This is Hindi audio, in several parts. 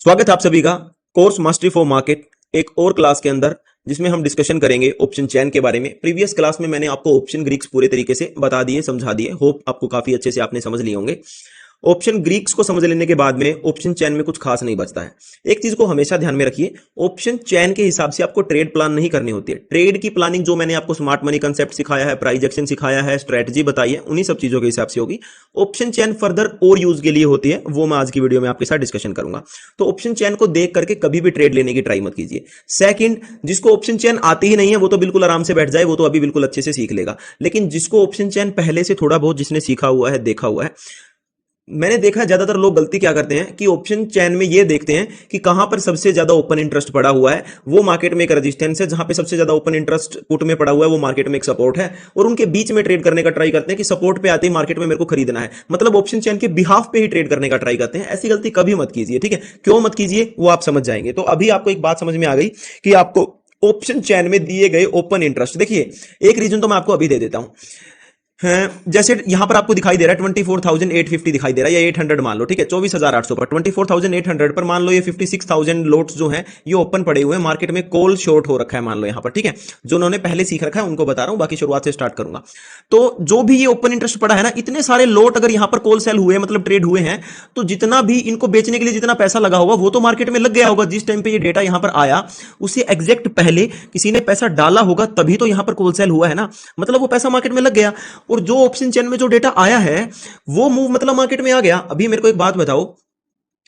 स्वागत है आप सभी का कोर्स मास्टरी फॉर मार्केट एक और क्लास के अंदर, जिसमें हम डिस्कशन करेंगे ऑप्शन चेन के बारे में। प्रीवियस क्लास में मैंने आपको ऑप्शन ग्रीक्स पूरे तरीके से बता दिए, समझा दिए। होप आपको काफी अच्छे से आपने समझ लिए होंगे। ऑप्शन ग्रीक्स को समझ लेने के बाद में ऑप्शन चेन में कुछ खास नहीं बचता है। एक चीज को हमेशा ध्यान में रखिए, ऑप्शन चेन के हिसाब से आपको ट्रेड प्लान नहीं करनी होती है। ट्रेड की प्लानिंग जो मैंने आपको स्मार्ट मनी कंसेप्ट सिखाया है, प्राइस एक्शन सिखाया है, स्ट्रेटजी बताई है, उन्हीं सब चीजों के हिसाब से होगी। ऑप्शन चेन फर्दर और यूज के लिए होती है, वो मैं आज की वीडियो में आपके साथ डिस्कशन करूंगा। तो ऑप्शन चेन को देख करके कभी भी ट्रेड लेने की ट्राई मत कीजिए। सेकंड, जिसको ऑप्शन चेन आती ही नहीं है वो तो बिल्कुल आराम से बैठ जाए, वो तो अभी बिल्कुल अच्छे से सीख लेगा। लेकिन जिसको ऑप्शन चेन पहले से थोड़ा बहुत जिसने सीखा हुआ है, देखा हुआ है, मैंने देखा है ज्यादातर लोग गलती क्या करते हैं कि ऑप्शन चेन में ये देखते हैं कि कहां पर सबसे ज्यादा ओपन इंटरेस्ट पड़ा हुआ है, वो मार्केट में एक रेजिस्टेंस है। जहां पे सबसे ज्यादा ओपन इंटरेस्ट पुट में पड़ा हुआ है वो मार्केट में एक सपोर्ट है, और उनके बीच में ट्रेड करने का ट्राई करते हैं कि सपोर्ट पे आते ही मार्केट में मेरे को खरीदना है, मतलब ऑप्शन चेन के बिहाफ पे ही ट्रेड करने का ट्राई करते हैं। ऐसी गलती कभी मत कीजिए, ठीक है? क्यों मत कीजिए वो आप समझ जाएंगे। तो अभी आपको एक बात समझ में आ गई कि आपको ऑप्शन चेन में दिए गए ओपन इंटरेस्ट, देखिए एक रीजन तो मैं आपको अभी दे देता हूं। हैं, जैसे यहां पर आपको दिखाई दे रहा है 24,850 दिखाई दे रहा है, या 800 मान लो, ठीक है? 24,800 पर 24,800 पर मान लो ये 56,000 लोट्स जो हैं ये ओपन पड़े हुए हैं मार्केट में। कॉल शॉर्ट हो रखा है मान लो यहां पर, ठीक है? जो उन्होंने पहले सीख रखा है उनको बता रहा हूं, बाकी शुरुआत से स्टार्ट करूंगा। तो जो भी ये ओपन इंटरेस्ट पड़ा है ना, इतने सारे लोट अगर यहां पर कॉल सेल हुए, मतलब ट्रेड हुए हैं, तो जितना भी इनको बेचने के लिए जितना पैसा लगा होगा वो तो मार्केट में लग गया होगा। जिस टाइम पे ये डेटा यहां पर आया उससे एग्जैक्ट पहले किसी ने पैसा डाला होगा, तभी तो यहां पर कॉल सेल हुआ है ना, मतलब वो पैसा मार्केट में लग गया। और जो ऑप्शन चेन में जो डेटा आया है वो मूव मतलब मार्केट में आ गया। अभी मेरे को एक बात बताओ,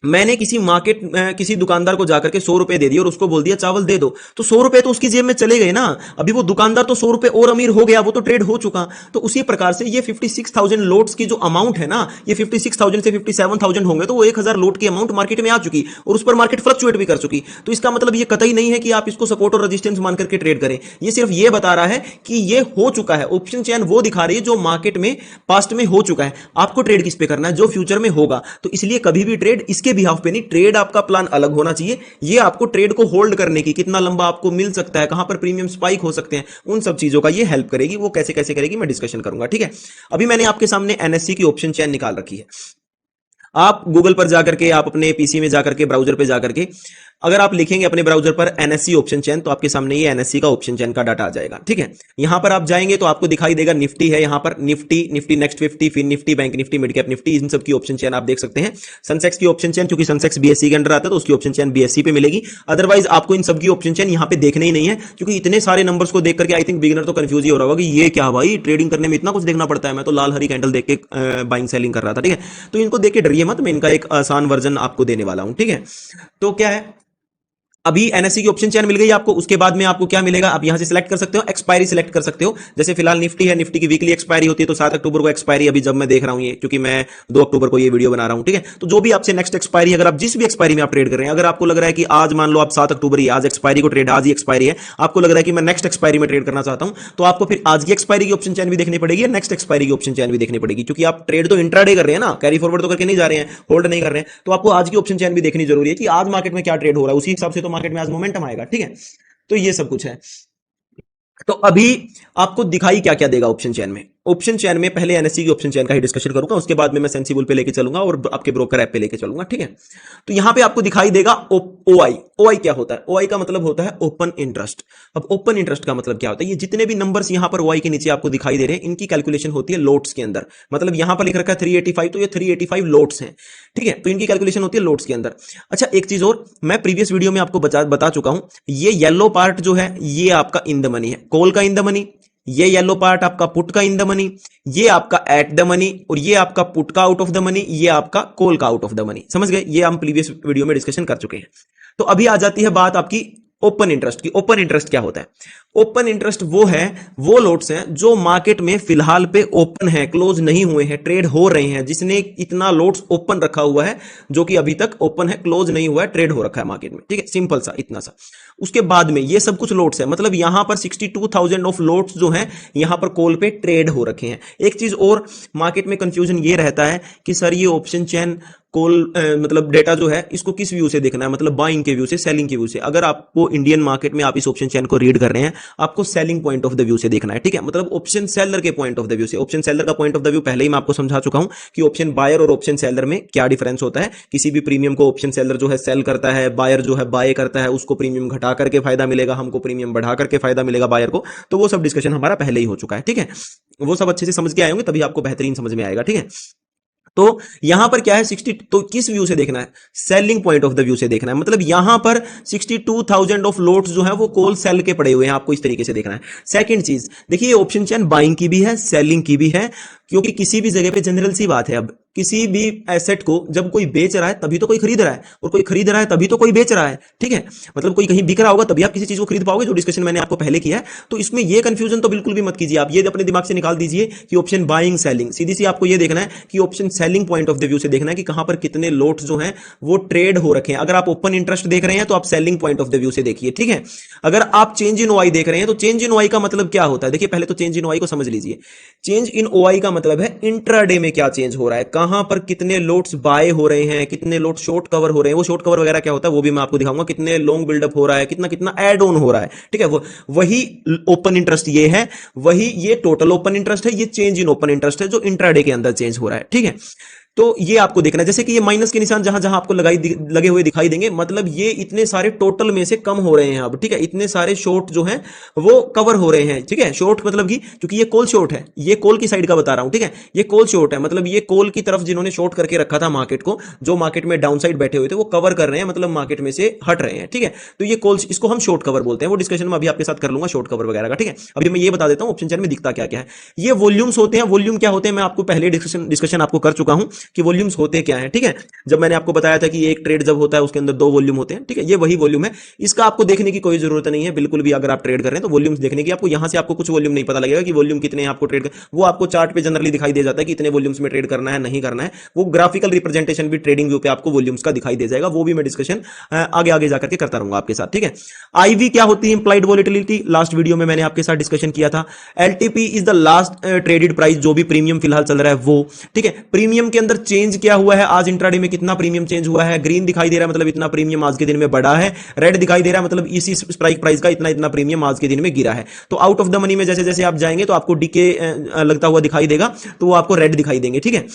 मैंने किसी दुकानदार को जाकर के 100 रुपए दे दिए और उसको बोल दिया चावल दे दो, तो 100 रुपए तो उसकी जेब में चले गए ना। अभी वो दुकानदार तो 100 रुपए और अमीर हो गया, वो तो ट्रेड हो चुका। तो उसी प्रकार से ये 56,000 लोट्स की जो अमाउंट है ना, ये 56,000 से 57,000 होंगे, तो वो 1,000 लोट की अमाउंट मार्केट में आ चुकी और उस पर मार्केट फ्लक्चुएट भी कर चुकी। तो इसका मतलब ये कतई नहीं है कि आप इसको सपोर्ट और रेजिस्टेंस मान करके ट्रेड करें। ये सिर्फ ये बता रहा है कि ये हो चुका है। ऑप्शन चेन वो दिखा रही है जो मार्केट में पास्ट में हो चुका है। आपको ट्रेड किस पे करना है? जो फ्यूचर में होगा। तो इसलिए कभी भी ट्रेड इसके बिहाफ पे नहीं, ट्रेड आपका प्लान अलग होना चाहिए। ये आपको ट्रेड को होल्ड करने की, कितना लंबा आपको मिल सकता है, कहां पर प्रीमियम स्पाइक हो सकते हैं, उन सब चीजों का ये हेल्प करेगी। वो कैसे कैसे करेगी मैं डिस्कशन करूंगा, ठीक है? अभी मैंने आपके सामने एनएससी की ऑप्शन चेन निकाल रखी है। आप गूगल पर जाकर के, आप अपने पीसी में जाकर के, ब्राउजर पे जाकर के अगर आप लिखेंगे अपने ब्राउजर पर एनएससी ऑप्शन चेन, तो आपके सामने ये एनएससी का ऑप्शन चेन का डाटा आ जाएगा, ठीक है? यहां पर आप जाएंगे तो आपको दिखाई देगा निफ्टी है, यहां पर निफ्टी नेक्स्ट 50, फिर Nifty, bank Nifty, mid cap Nifty, इन सब की ऑप्शन चेन आप देख सकते हैं। सनसेक्स की ऑप्शन चेन, क्योंकि सनसेक्स बीएससी के अंडर आता है तो उसकी ऑप्शन चेन बीएससी पे मिलेगी। अदरवाइज आपको इन सबकी ऑप्शन चेन यहां पे देखने ही नहीं है, क्योंकि इतने सारे नंबर्स को देख करके आई थिंक बिगिनर तो कंफ्यूज ही हो रहा होगा कि ये क्या भाई, ट्रेडिंग करने में इतना कुछ देखना पड़ता है। मैं तो लाल हरी कैंडल देख के बाइंग सेलिंग कर रहा था, ठीक है? तो इनको देख के डरिए मत, मैं इनका एक आसान वर्जन आपको देने वाला हूं, ठीक है? तो क्या है, अभी एनएससी की ऑप्शन चेन मिल गई आपको। उसके बाद में आपको क्या मिलेगा, आप यहां से सिलेक्ट कर सकते हो, एक्सपायरी सिलेक्ट कर सकते हो। जैसे फिलहाल निफ्टी है, निफ्टी की वीकली एक्सपायरी होती है, तो 7 अक्टूबर को एक्सपायरी अभी जब मैं देख रहा हूं ये, क्योंकि मैं 2 अक्टूबर को ये वीडियो बना रहा हूं, ठीक है? तो जो भी आपसे नेक्स्ट एक्सपायरी, अगर आप जिस भी एक्सपायरी में आप ट्रेड कर रहे हैं, अगर आपको लग रहा है कि आज मान लो आप 7 अक्टूबर ही, आज एक्सपायरी को ट्रेड, आज ही एक्सपायरी है, आपको लग रहा है कि मैं नेक्स्ट एक्सपायरी में ट्रेड करना चाहता हूं, तो आपको फिर आज की एक्सपायरी की ऑप्शन चेन भी देखनी पड़ेगी, नेक्स्ट एक्सपायरी की ऑप्शन चेन भी देखनी पड़ेगी, क्योंकि आप ट्रेड तो इंट्राडे कर रहे हैं ना, कैरी फॉरवर्ड तो करके नहीं जा रहे हैं, होल्ड नहीं कर रहे हैं। तो आपको आज की ऑप्शन चेन भी देखनी जरूरी है कि आज मार्केट में क्या ट्रेड हो रहा है, उसी हिसाब से तो मार्केट में आज मोमेंटम आएगा, ठीक है? तो ये सब कुछ है। तो अभी आपको दिखाई क्या क्या देगा ऑप्शन चेन में। ऑप्शन चेन में पहले एनएससी की ऑप्शन चेन का ही डिस्कशन करूंगा, उसके बाद में मैं सेंसिबल पे लेके चलूंगा और आपके ब्रोकर ऐप पे लेके चलूंगा, ठीक है? तो यहां पे आपको दिखाई देगा ओआई। ओआई क्या होता है? ओआई का मतलब होता है ओपन इंटरेस्ट। अब ओपन इंटरेस्ट का मतलब क्या होता है? ये जितने भी नंबर्स यहां पर ओआई के नीचे आपको दिखाई दे रहे हैं, इनकी कैलकुलेशन होती है लोट्स के अंदर। मतलब यहां पर लिख रखा है 385, तो ये 385 लोट्स हैं, ठीक है? तो इनकी कैलकुलेशन होती है लोट्स के अंदर। अच्छा, एक चीज और, मैं प्रीवियस वीडियो में आपको बता चुका हूं, ये येलो पार्ट जो है ये आपका इन द मनी है, कॉल का इन द मनी। ये येलो पार्ट आपका पुट का इन द मनी, ये आपका एट द मनी, और ये आपका पुट का आउट ऑफ द मनी, ये आपका कॉल का आउट ऑफ द मनी। समझ गए? ये हम प्रीवियस वीडियो में डिस्कशन कर चुके हैं। तो अभी आ जाती है बात आपकी ओपन इंटरेस्ट की। ओपन इंटरेस्ट क्या होता है? ओपन इंटरेस्ट वो लोट्स हैं जो मार्केट में फिलहाल पे ओपन है, क्लोज नहीं हुए हैं, ट्रेड हो रहे हैं, जिसने इतना लोट्स ओपन रखा हुआ है जो कि अभी तक ओपन है, क्लोज नहीं हुआ है, ट्रेड हो रखा है मार्केट में, ठीक है? सिंपल सा, इतना सा। उसके बाद में ये सब कुछ लोट्स है, मतलब यहां पर 62,000 ऑफ लोट्स जो हैं यहां पर कॉल पे ट्रेड हो रखे हैं। एक चीज और मार्केट में कंफ्यूजन ये रहता है कि सर ये ऑप्शन चेन कॉल मतलब डेटा जो है इसको किस व्यू से देखना है, मतलब बाइंग के व्यू से, सेलिंग के व्यू से। अगर आपको इंडियन मार्केट में आप इस ऑप्शन चेन को रीड कर रहे हैं, आपको selling point of the view से देखना है, ठीक है, मतलब ऑप्शन सेलर के पॉइंट ऑफ द व्यू से। ऑप्शन सेलर का पॉइंट ऑफ द व्यू पहले ही मैं आपको समझा चुका हूं कि ऑप्शन बायर और ऑप्शन सेलर में क्या डिफरेंस होता है। किसी भी प्रीमियम को ऑप्शन सेलर जो है सेल करता है, बायर जो है बाय करता है, उसको प्रीमियम घटा करके फायदा मिलेगा, हमको प्रीमियम बढ़ा करके फायदा मिलेगा बायर को। तो वो सब डिस्कशन हमारा पहले ही हो चुका है, ठीक है, वो सब अच्छे से समझ के आए होंगे, तभी आपको बेहतरीन समझ में आएगा, ठीक है। तो यहां पर क्या है 60, तो किस व्यू से देखना है, selling point of the view से देखना है। मतलब यहां पर 62,000 ऑफ लोट्स जो है वो कॉल सेल के पड़े हुए हैं, आपको इस तरीके से देखना है। सेकंड चीज देखिए, ऑप्शन चेन बाइंग की भी है, सेलिंग की भी है, क्योंकि किसी भी जगह पे जनरल सी बात है, अब किसी भी एसेट को जब कोई बेच रहा है तभी तो कोई खरीद रहा है, और कोई खरीद रहा है तभी तो कोई बेच रहा है, ठीक है। मतलब कोई कहीं बिक रहा होगा तभी आप किसी चीज को खरीद पाओगे, जो डिस्कशन मैंने आपको पहले किया है। तो इसमें ये कंफ्यूजन तो बिल्कुल भी मत कीजिए, आप ये अपने दिमाग से निकाल दीजिए कि ऑप्शन बाइंग सेलिंग, सीधी सी आपको ये देखना है कि option selling point of the view से देखना है कि कहां पर कितने लोट्स जो हैं वो ट्रेड हो रखे हैं। अगर आप ओपन इंटरेस्ट देख रहे हैं तो आप selling point of the view से देखिए, ठीक है। अगर आप चेंज इन ओआई देख रहे हैं तो चेंज इन ओआई का मतलब क्या होता है, देखिए पहले तो चेंज इन ओआई को समझ लीजिए। चेंज इन ओआई का मतलब है इंट्राडे में क्या चेंज हो रहा है, कहां पर कितने लोट्स बाय हो रहे हैं, कितने लोट शॉर्ट कवर हो रहे हैं। वो शॉर्ट कवर वगैरह क्या होता है वो भी मैं आपको दिखाऊंगा, कितने लॉन्ग बिल्डअप हो रहा है, कितना कितना एड ऑन हो रहा है, ठीक है। वो वही ओपन इंटरेस्ट ये है, वही ये टोटल ओपन इंटरेस्ट है, ये चेंज इन ओपन इंटरेस्ट है जो इंट्राडे के अंदर चेंज हो रहा है, ठीक है। तो ये आपको देखना है, जैसे कि ये माइनस के निशान जहां जहां आपको लगे हुए दिखाई देंगे, मतलब ये इतने सारे टोटल में से कम हो रहे हैं अब, ठीक है। इतने सारे शॉर्ट जो हैं वो कवर हो रहे हैं, ठीक है। शॉर्ट मतलब कि क्योंकि ये कॉल शॉर्ट है, ये कॉल की साइड का बता रहा हूं, ठीक है। ये कॉल शॉर्ट है, मतलब ये कॉल की तरफ जिन्होंने शॉर्ट करके रखा था मार्केट को, जो मार्केट में डाउन साइड बैठे हुए थे, वो कवर कर रहे हैं, मतलब मार्केट में से हट रहे हैं, ठीक है। तो ये कॉल, इसको हम शॉर्ट कवर बोलते हैं। वो डिस्कशन में अभी आपके साथ कर लूंगा शॉर्ट कवर वगैरह का, ठीक है। अभी मैं ये बता देता हूं ऑप्शन चेन में दिखता क्या क्या है। ये वॉल्यूम्स होते हैं। वॉल्यूम क्या होते हैं मैं आपको पहले डिस्कशन आपको कर चुका हूं कि वॉल्यूम्स होते क्या है, ठीक है। जब मैंने आपको बताया था कि एक ट्रेड जब होता है उसके अंदर 2 वॉल्यूम होते हैं, ठीक है, ये वही वॉल्यूम है। इसका आपको देखने की कोई जरूरत नहीं है बिल्कुल भी, अगर आप ट्रेड कर रहे हैं तो वॉल्यूम्स देखने की, आपको यहां से आपको कुछ वॉल्यूम नहीं पता लगेगा कि वॉल्यूम कितने हैं आपको ट्रेड कर, वो आपको चार्ट पे जनरली दिखाई दे जाता है कि इतने वॉल्यूम्स में ट्रेड करना है नहीं करना है। वो ग्राफिकल रिप्रेजेंटेशन भी ट्रेडिंग व्यू पे आपको वॉल्यूम्स का दिखाई दे जाएगा, वो भी मैं डिस्कशन आगे आगे जाकर के करता रहूंगा आपके साथ, ठीक है। आईवी क्या होती है, इंप्लाइड वॉलेटिलिटी, लास्ट वीडियो में मैंने आपके साथ डिस्कशन किया था। LTP is the last traded price, जो भी प्रीमियम फिलहाल चल रहा है वो, ठीक है। प्रीमियम के अंदर चेंज क्या हुआ है, आज इंट्राडे में कितना प्रीमियम चेंज हुआ है। ग्रीन दिखाई दे रहा है मतलब इतना प्रीमियम आज के दिन में बढ़ा है, रेड दिखाई दे रहा है मतलब इसी स्ट्राइक प्राइस का इतना इतना प्रीमियम आज के दिन में गिरा है। तो आउट ऑफ द मनी में जैसे जैसे आप जाएंगे तो आपको डीके लगता हुआ दिखाई देगा, तो वो आपको रेड दिखाई देंगे, ठीक है।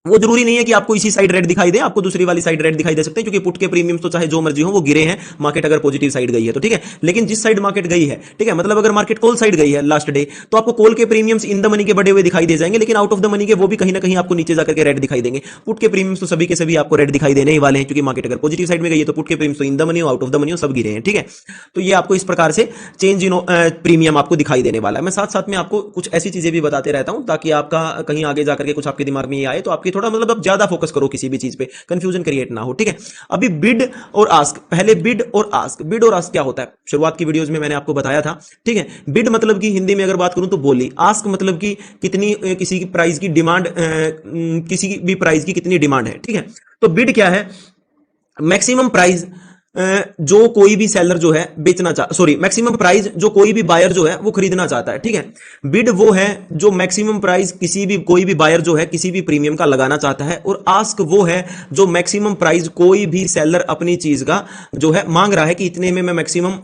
वो जरूरी नहीं है कि आपको इसी साइड रेड दिखाई दे, आपको दूसरी वाली साइड रेड दिखाई दे सकते हैं, क्योंकि पुट के प्रीमियम्स तो चाहे जो मर्जी हो वो गिरे हैं, मार्केट अगर पॉजिटिव साइड गई है तो, ठीक है। लेकिन जिस साइड मार्केट गई है, ठीक है, मतलब अगर मार्केट कॉल साइड गई है लास्ट डे, तो आपको कॉल के प्रीमियम्स इन द मनी के बढ़े हुए दिखाई दे जाएंगे, लेकिन आउट ऑफ द मनी के वो भी कहीं ना कहीं आपको नीचे जाकर के रेड दिखाई देंगे। पुट के प्रीमियम्स तो सभी के सभी आपको रेड दिखाई देने ही वाले हैं, क्योंकि मार्केट अगर पॉजिटिव साइड में गई है तो पुट के प्रीमियम्स तो इन द मनी हो, आउट ऑफ द मनी हो, सब गिरे हैं, ठीक है। तो ये आपको इस प्रकार से चेंज इन प्रीमियम आपको दिखाई देने वाला है। मैं साथ साथ में आपको कुछ ऐसी चीजें भी बताते रहता हूं ताकि आपका कहीं आगे जाकर के कुछ आपके दिमाग में ये आए तो आपकी थोड़ा मतलब आप ज्यादा फोकस करो किसी भी चीज पे, कंफ्यूजन क्रिएट ना हो, ठीक है। अभी बिड और आस्क, पहले बिड और आस्क। बिड और आस्क क्या होता है, शुरुआत की वीडियोस में मैंने आपको बताया था, ठीक है। बिड मतलब कि हिंदी में अगर बात करूं तो बोली, आस्क मतलब कि कितनी किसी की प्राइस की डिमांड, किसी भी प्राइस की कितनी डिमांड है, ठीक है। तो बिड क्या है, मैक्सिमम प्राइस जो कोई भी सेलर जो है बेचना सॉरी मैक्सिमम प्राइस जो कोई भी बायर जो है वो खरीदना चाहता है, ठीक है। बिड वो है जो मैक्सिमम प्राइस किसी भी कोई भी बायर जो है किसी भी प्रीमियम का लगाना चाहता है, और आस्क वो है जो मैक्सिमम प्राइस कोई भी सेलर अपनी चीज का जो है मांग रहा है कि इतने में मैं मैक्सिमम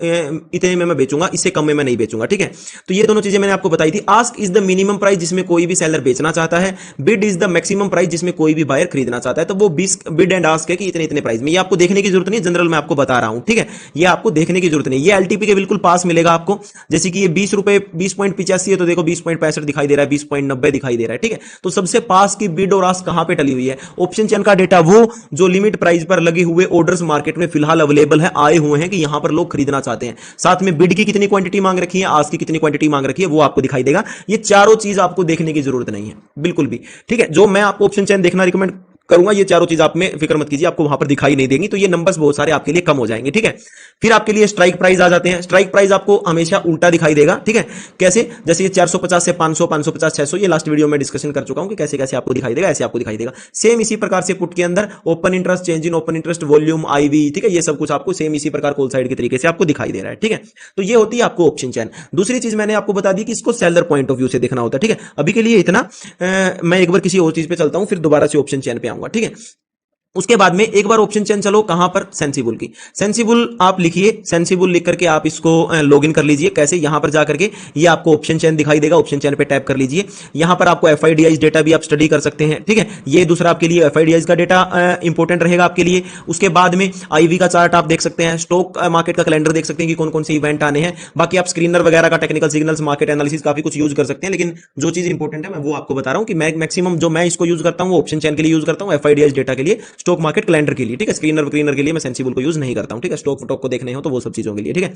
इतने में मैं बेचूंगा, इससे कम में मैं नहीं बेचूंगा, ठीक है। तो ये दोनों चीजें मैंने आपको बताई थी। Ask is the minimum price जिसमें कोई भी सेलर बेचना चाहता है, bid is the maximum price जिसमें कोई भी बायर खरीदना चाहता है। तो वो बिड एंड आस्क है कि इतने इतने प्राइस में, ये आपको देखने की जरूरत नहीं, जनरल में आपको बता रहा हूं, ठीक है। ये आपको देखने की जरूरत नहीं, ये एलटीपी के बिल्कुल पास मिलेगा आपको। जैसे कि ये 20 रुपए 20.85 है तो देखो 20.65 दिखाई दे रहा है, 20.90 दिखाई दे रहा है, ठीक है। तो सबसे पास की बिड और आस्क कहां पे टली हुई है, ऑप्शन चेन का डेटा वो जो लिमिट प्राइस पर लगे हुए ऑर्डर्स मार्केट में फिलहाल अवेलेबल है, आए हुए हैं कि यहां पर लोग खरीदना चाहते हैं। साथ में बिड की कितनी क्वांटिटी मांग रखी है, आस्क की कितनी क्वांटिटी मांग रखी है, वो आपको दिखाई देगा। ये चारों चीज आपको देखने की जरूरत नहीं है बिल्कुल भी, ठीक है। जो मैं आपको ऑप्शन चेन देखना रिकमेंड करूंगा, ये चारों चीज आप में फिक्र मत कीजिए, आपको वहां पर दिखाई नहीं देंगी, तो ये नंबर्स बहुत सारे आपके लिए कम हो जाएंगे, ठीक है। फिर आपके लिए स्ट्राइक प्राइस आ जाते हैं। स्ट्राइक प्राइस आपको हमेशा उल्टा दिखाई देगा, ठीक है। कैसे, जैसे ये 450 से 500, 550, 600, ये लास्ट वीडियो में डिस्कशन कर चुका हूं कि कैसे कैसे आपको दिखाई देगा, ऐसे आपको दिखाई देगा। सेम इसी प्रकार से पुट के अंदर open interest, change in open interest, volume, IV, ठीक है, ये सब कुछ आपको सेम इसी प्रकार कॉल साइड के तरीके से आपको दिखाई दे रहा है, ठीक है। तो ये होती है आपको ऑप्शन चेन। दूसरी चीज मैंने आपको बता दी कि इसको सेलर पॉइंट ऑफ व्यू से देखना होता है, ठीक है। अभी के लिए इतना, मैं एक बार किसी और चीज पे चलता हूं, फिर दोबारा से ऑप्शन चेन पे आऊंगा, ठीक है। उसके बाद में एक बार ऑप्शन चेन चलो कहां पर, सेंसिबल की। सेंसिबल आप लिखिए, सेंसिबल लिख करके आप इसको लॉगिन कर लीजिए। कैसे, यहां पर जाकर के ये आपको ऑप्शन चेन दिखाई देगा, ऑप्शन चेन पे टैप कर लीजिए। यहां पर आपको एफआईडीआई डेटा भी आप स्टडी कर सकते हैं, ठीक है। ये दूसरा आपके लिए एफआईडीआई का डेटा इंपॉर्टेंट रहेगा आपके लिए। उसके बाद में आईवी का चार्ट आप देख सकते हैं, स्टॉक मार्केट का कैलेंडर देख सकते हैं कि कौन कौन से इवेंट आने हैं। बाकी आप स्क्रीनर वगैरह का, टेक्निकल सिग्नल्स, मार्केट एनालिसिस काफी कुछ यूज कर सकते हैं, लेकिन जो चीज इंपॉर्टेंट है मैं वो आपको बता रहा हूं कि मैक्सिमम जो मैं इसको यूज करता हूं वो ऑप्शन चेन के लिए यूज करता हूं, एफआईडीआई डेटा के लिए, स्टॉक मार्केट कैलेंडर के लिए, ठीक है। स्क्रीनर के लिए मैं सेंसिबल को यूज नहीं करता हूं, ठीक है। स्टॉक को देखने हो तो वो सब चीजों के लिए, ठीक है।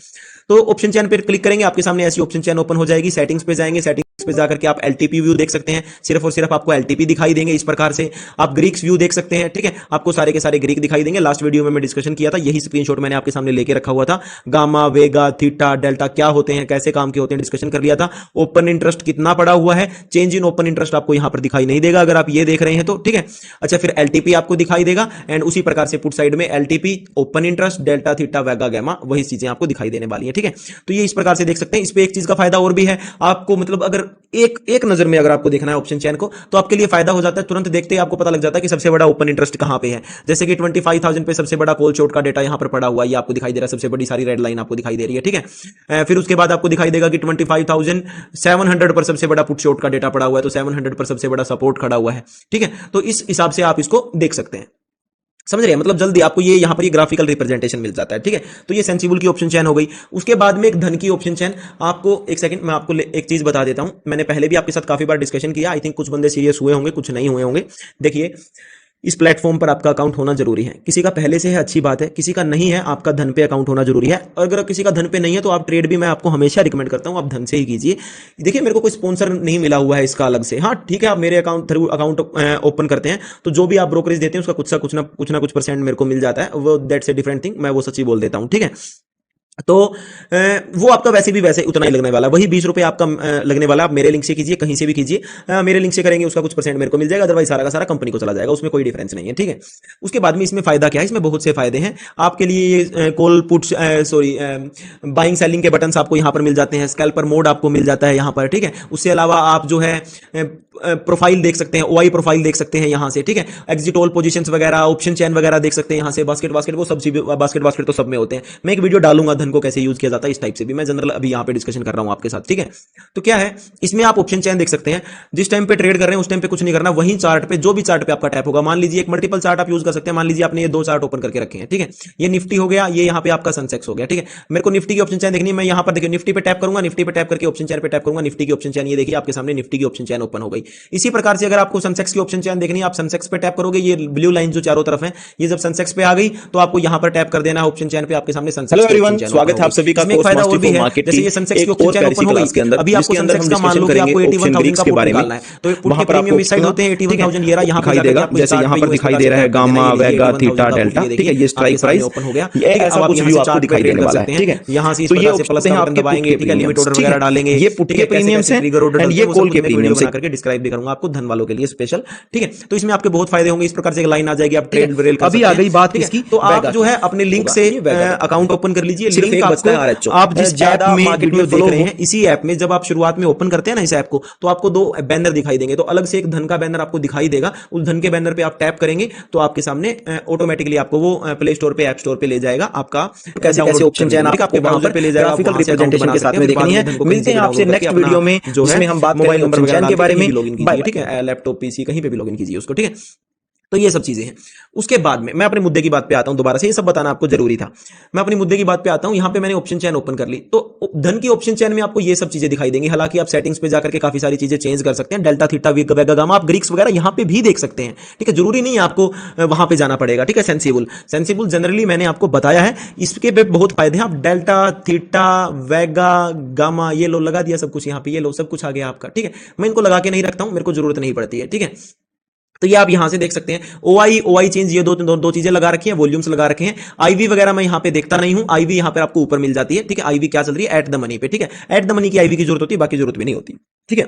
तो ऑप्शन चेन पे क्लिक करेंगे, आपके सामने ऐसी ऑप्शन चेन ओपन हो जाएगी। सेटिंग्स पे जाएंगे, सेटिंग्स पे जाकर के आप एलटीपी व्यू देख सकते हैं, सिर्फ और सिर्फ आपको एलटीपी दिखाई देंगे इस प्रकार से। आप ग्रीक्स व्यू देख सकते हैं, ठीक है, आपको सारे के सारे ग्रीक दिखाई देंगे। लास्ट वीडियो में मैं डिस्कशन किया था, यही स्क्रीनशॉट मैंने आपके सामने लेके रखा हुआ था। गामा, वेगा, थीटा, डेल्टा क्या होते हैं, कैसे काम के होते हैं, डिस्कशन कर लिया था। ओपन इंटरेस्ट कितना पड़ा हुआ है, चेंज इन ओपन इंटरेस्ट आपको यहां पर दिखाई नहीं देगा अगर आप ये देख रहे हैं तो, ठीक है। अच्छा, फिर एलटीपी आपको दिखाई देगा, एंड उसी प्रकार से पुट साइड में LTP, open interest, delta, theta, vega, gamma, वही चीजें आपको दिखाई देने वाली है, ठीक है। तो ये इस प्रकार से देख सकते हैं। इस पे एक चीज का फायदा और भी है आपको, मतलब अगर एक नजर में अगर आपको देखना है ऑप्शन चेन को, तो आपके लिए फायदा हो जाता है, तुरंत देखते ही आपको पता लग जाता है कि सबसे बड़ा ओपन इंटरेस्ट कहां पे है। जैसे कि 25,000 पे सबसे बड़ा कॉल शॉर्ट का डेटा यहां पर पड़ा हुआ है, ये आपको दिखाई दे रहा है, सबसे बड़ी सारी रेड लाइन आपको दिखाई दे रही है, ठीक है। फिर उसके बाद आपको दिखाई देगा कि 25,700 पर सबसे बड़ा पुट शॉर्ट का डेटा पड़ा हुआ है, तो 700 पर सबसे बड़ा सपोर्ट खड़ा हुआ है, ठीक है। तो इस हिसाब से आप इसको देख सकते हैं, समझ रहे हैं, मतलब जल्दी आपको ये यहां पर ये ग्राफिकल रिप्रेजेंटेशन मिल जाता है, ठीक है। तो ये सेंसिबल की ऑप्शन चेन हो गई। उसके बाद में एक धन की ऑप्शन चेन, आपको एक सेकंड मैं आपको एक चीज बता देता हूं। मैंने पहले भी आपके साथ काफी बार डिस्कशन किया, आई थिंक कुछ बंदे सीरियस हुए होंगे, कुछ नहीं हुए होंगे। देखिए, इस प्लेटफॉर्म पर आपका अकाउंट होना जरूरी है। किसी का पहले से है, अच्छी बात है, किसी का नहीं है, आपका धन पे अकाउंट होना जरूरी है। और अगर किसी का धन पे नहीं है तो आप ट्रेड भी मैं आपको हमेशा रिकमेंड करता हूं आप धन से ही कीजिए। देखिए, मेरे को कोई स्पॉन्सर नहीं मिला हुआ है इसका अलग से, हाँ ठीक है, आप मेरे अकाउंट थ्रू अकाउंट ओपन करते हैं तो जो भी आप ब्रोकरेज देते हैं उसका कुछ परसेंट मेरे को मिल जाता है, वो दैट्स ए डिफरेंट थिंग, मैं वो सच्ची बोल देता हूं, ठीक है। तो वो आपका वैसे भी वैसे उतना ही लगने वाला, वही 20 रुपए आपका लगने वाला। आप मेरे लिंक से कीजिए, कहीं से भी कीजिए, मेरे लिंक से करेंगे उसका कुछ परसेंट मेरे को मिल जाएगा, अदरवाइज सारा का सारा कंपनी को चला जाएगा, उसमें कोई डिफरेंस नहीं है, ठीक है। उसके बाद में इसमें फायदा क्या है, इसमें बहुत से फायदे हैं आपके लिए। ये call put sorry buying selling के बटन आपको यहां पर मिल जाते हैं, स्कैल्पर मोड आपको मिल जाता है यहां पर, ठीक है। उससे अलावा आप जो है प्रोफाइल देख सकते हैं, ओआई प्रोफाइल देख सकते हैं यहां से, ठीक है। एग्जिट ऑल पोजीशंस वगैरह, ऑप्शन चेन वगैरह देख सकते हैं यहां से। बास्केट वो सब बास्केट तो सब में होते हैं। मैं एक वीडियो डालूंगा धन को कैसे यूज किया जाता है इस टाइप से भी, मैं जनरल अभी यहां पे डिस्कशन कर रहा हूं आपके साथ, ठीक है। तो क्या है, इसमें आप ऑप्शन चेन देख सकते हैं। जिस टाइम पे ट्रेड कर रहे हैं उस टाइम पे कुछ नहीं करना, वहीं चार्ट पे जो भी चार्ट पे आपका टैप होगा, मान लीजिए एक मल्टीपल चार्ट आप यूज कर सकते हैं, मान लीजिए आपने ये 2 चार्ट ओपन करके रखे हैं, ठीक है। ये निफ्टी हो गया, ये यहां पे आपका सेंसेक्स हो गया, ठीक है। मेरे को निफ्टी की ऑप्शन चेन देखनी है, मैं यहां पर देखिए निफ्टी पे टैप करूंगा, निफ्टी पे टैप करके ऑप्शन चेन पे टैप करूंगा, निफ्टी की ऑप्शन चेन ये देखिए आपके सामने निफ्टी की ऑप्शन चेन ओपन हो गई। इसी प्रकार से अगर आपको सेंसेक्स की ऑप्शन चेन देखनी है, आप सेंसेक्स पे टैप करोगे, ये ब्लू लाइन जो चारों तरफ है, ये जब सेंसेक्स पे आ गई तो आपको यहां पर टैप कर देना है ऑप्शन चेन पे, आपके सामने सेंसेक्स। हेलो एवरीवन, स्वागत है आप सभी का कोर्स फायदा और भी है, जैसे ये सेंसेक्स की ऑप्शन चेन ओपन हो गई, अभी आपको सेंसेक्स का मान लो कि आपको 81,000 का पुट निकालना है, तो पुट के प्रीमियम इस साइड होते हैं 81,000, ये रहा यहां दिखाई देगा, जैसे यहां पर दिखाई दे रहा है गामा, वेगा, थीटा, डेल्टा, ठीक है। ये स्ट्राइक प्राइस ओपन हो गया, ऐसा कुछ व्यू आपको दिखाई देने वाला है, ठीक है। यहां से इस प्रकार से प्लस का बटन दबाएंगे, ठीक है, लिमिट ऑर्डर वगैरह डालेंगे, ये पुट के प्रीमियम से एंड ये कॉल के प्रीमियम से करके डिस्क्राइब भी करूंगा आपको धन वालों के लिए स्पेशल, ठीक है। तो इसमें आपके बहुत फायदे होंगे, इस प्रकार से एक लाइन आ जाएगी, आप ट्रेड वेल कर सकते हैं। अभी आ गई बात इसकी, तो आप जो है अपने लिंक से अकाउंट ओपन कर लीजिए। लिंक आपको आप जिस ऐप में वीडियो देख रहे हैं, इसी ऐप में जब आप शुरुआत में ओपन करते हैं ना इस ऐप को, तो आपको 2 बैनर दिखाई देंगे, तो अलग से एक धन का बैनर आपको दिखाई देगा, उस धन के बैनर पे आप टैप करेंगे तो आपके सामने ऑटोमेटिकली आपको वो प्ले स्टोर पे, ऐप स्टोर पे ले जाएगा, आपका कैसे कैसे ऑप्शन चैन आपके ब्राउज़र पे ले जाएगा, ग्राफिकल रिप्रेजेंटेशन के साथ में देखनी है। मिलते हैं आपसे नेक्स्ट वीडियो में, जिसमें हम बात करेंगे ऑप्शन चैन के बारे में। लॉगिन कीजिए, ठीक है, लैपटॉप पीसी कहीं पे भी लॉगिन कीजिए उसको, ठीक है। तो ये सब चीजें हैं। उसके बाद में मैं अपने मुद्दे की बात पे आता हूं, दोबारा से ये सब बताना आपको जरूरी था। मैं अपने मुद्दे की बात पे आता हूं, यहां पे मैंने ऑप्शन चेन ओपन कर ली, तो धन की ऑप्शन चेन में आपको ये सब चीजें दिखाई देंगी। हालांकि आप सेटिंग्स पे जाकर के काफी सारी चीजें चेंज कर सकते हैं, डेल्टा, थीटा, वेगा, गामा, आप ग्रीक्स वगैरह यहां पे भी देख सकते हैं, ठीक है। जरूरी नहीं है आपको वहां पे जाना पड़ेगा, ठीक है। सेंसिबल जनरली मैंने आपको बताया है, इसके पे बहुत फायदे हैं। आप डेल्टा, थीटा, वेगा, गामा, ये लो लगा दिया सब कुछ यहां पे, ये लो सब कुछ आ गया आपका, ठीक है। मैं इनको लगा के नहीं रखता हूं, मेरे को जरूरत नहीं पड़ती है, ठीक है। तो ये आप यहां से देख सकते हैं, ओआई चेंज, ये दो चीजें लगा रखी हैं, वॉल्यूम्स लगा रखे हैं। आईवी वगैरह मैं यहां पे देखता नहीं हूं, आईवी यहां पे आपको ऊपर मिल जाती है, ठीक है। आईवी क्या चल रही है, एट द मनी पे, ठीक है। एट द मनी की आईवी की जरूरत होती है, बाकी जरूरत भी नहीं होती, ठीक है।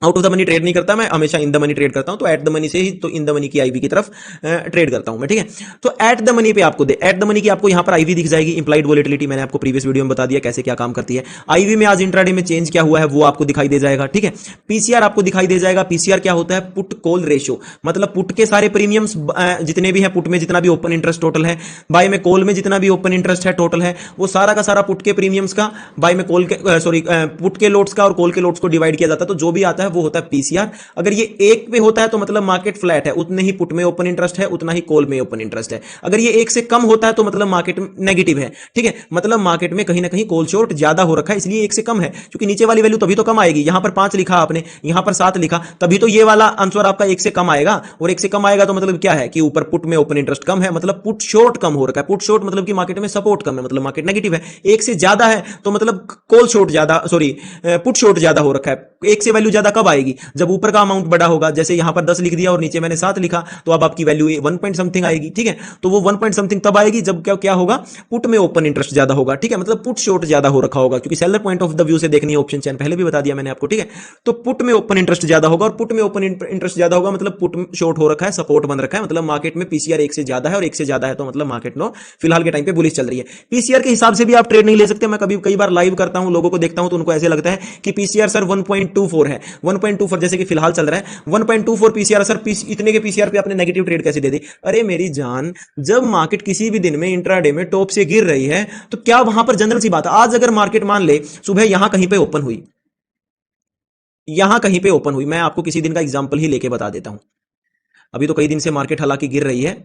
Out of the money trade नहीं करता, मैं हमेशा इन द मनी ट्रेड करता हूं। तो एट द मनी से ही तो इन द मनी की आईवी की तरफ ट्रेड करता हूं मैं, ठीक है। तो एट द मनी पे आपको एट द मनी की आपको यहां पर आईवी दिख जाएगी, इंप्लाइड वोलेटिलिटी, मैंने आपको प्रीवियस वीडियो में बता दिया कैसे क्या काम करती है। आईवी में आज इंट्राडे में चेंज क्या हुआ है वो आपको दिखाई दे जाएगा, ठीक है। पीसीआर आपको दिखाई दे जाएगा। पीसीआर क्या होता है? पुट कॉल रेशियो, मतलब पुट के सारे प्रीमियम्स जितने भी है, पुट में जितना भी ओपन इंटरेस्ट टोटल है, बाय में कॉल में जितना भी ओपन इंटरेस्ट है टोटल है, वो सारा का सारा पुट के प्रीमियम्स का, बाय में कॉल के सॉरी पुट के लोड्स का और कॉल के लोड्स को डिवाइड किया जाता है। तो जो भी आता है वो होता है पीसीआर। अगर ये एक पे होता है तो मतलब मार्केट फ्लैट है, उतने ही पुट में ओपन इंटरेस्ट है, उतना ही कॉल में ओपन इंटरेस्ट है। अगर ये एक से कम होता है तो मतलब मार्केट नेगेटिव है, ठीक है। मतलब मार्केट में कहीं ना कहीं कॉल शॉर्ट ज्यादा हो रखा है, इसलिए एक से कम है, क्योंकि नीचे वाली वैल्यू तभी तो कम आएगी। यहां पर 5 लिखा आपने, यहां पर 7 लिखा, तभी तो ये वाला आंसर आपका एक से कम आएगा। और एक से कम आएगा तो मतलब क्या है कि ऊपर पुट में ओपन इंटरेस्ट कम है, मतलब पुट शॉर्ट कम हो रखा है। पुट शॉर्ट मतलब कि मार्केट में सपोर्ट कम है, मतलब मार्केट नेगेटिव है। एक से ज्यादा है तो मतलब कॉल शॉर्ट ज्यादा, सॉरी पुट शॉर्ट ज्यादा हो रखा है। एक से वैल्यू ज्यादा कब आएगी? जब ऊपर का अमाउंट बड़ा होगा। जैसे यहां पर 10 लिख दिया और नीचे मैंने 7 लिखा, तो अब आपकी वैल्यू 1 पॉइंट समथिंग आएगी, ठीक है। तो वो 1 पॉइंट समथिंग तब आएगी जब क्या क्या होगा? पुट में ओपन इंटरेस्ट ज्यादा होगा, ठीक है। मतलब पुट शॉर्ट ज्यादा हो रखा होगा, क्योंकि seller point of the view से देखनी है ऑप्शन चेन, पहले भी बता दिया मैंने आपको, ठीक है। तो पुट में ओपन इंटरेस्ट ज्यादा होगा, और पुट में ओपन इंटरेस्ट ज्यादा होगा मतलब पुट शॉर्ट हो रखा है, सपोर्ट बन रखा है, मतलब मार्केट में पीसीआर एक से ज्यादा है, और एक से ज्यादा है तो मतलब मार्केट नो फिलहाल के टाइम पे बुलिश चल रही है। पीसीआर के हिसाब से भी आप ट्रेड नहीं ले सकते। मैं कई बार लाइव करता हूं, लोगों को देखता हूं तो उनको ऐसे लगता है कि पीसीआर सर 1.24 है, 1.24 जैसे कि फिलहाल चल रहा है 1.24 पीसीआर, सर इतने के पीसीआर पे आपने नेगेटिव ट्रेड कैसे दे दी? अरे मेरी जान, जब मार्केट किसी भी दिन में इंट्राडे में टॉप से गिर रही है तो क्या वहां पर जनरल सी बात है, आज अगर मार्केट मान ले सुबह यहां कहीं पे ओपन हुई, यहां कहीं पे ओपन हुई, मैं आपको किसी दिन का एग्जांपल ही लेके बता देता हूं। अभी तो कई दिन से मार्केट हालांकि गिर रही है,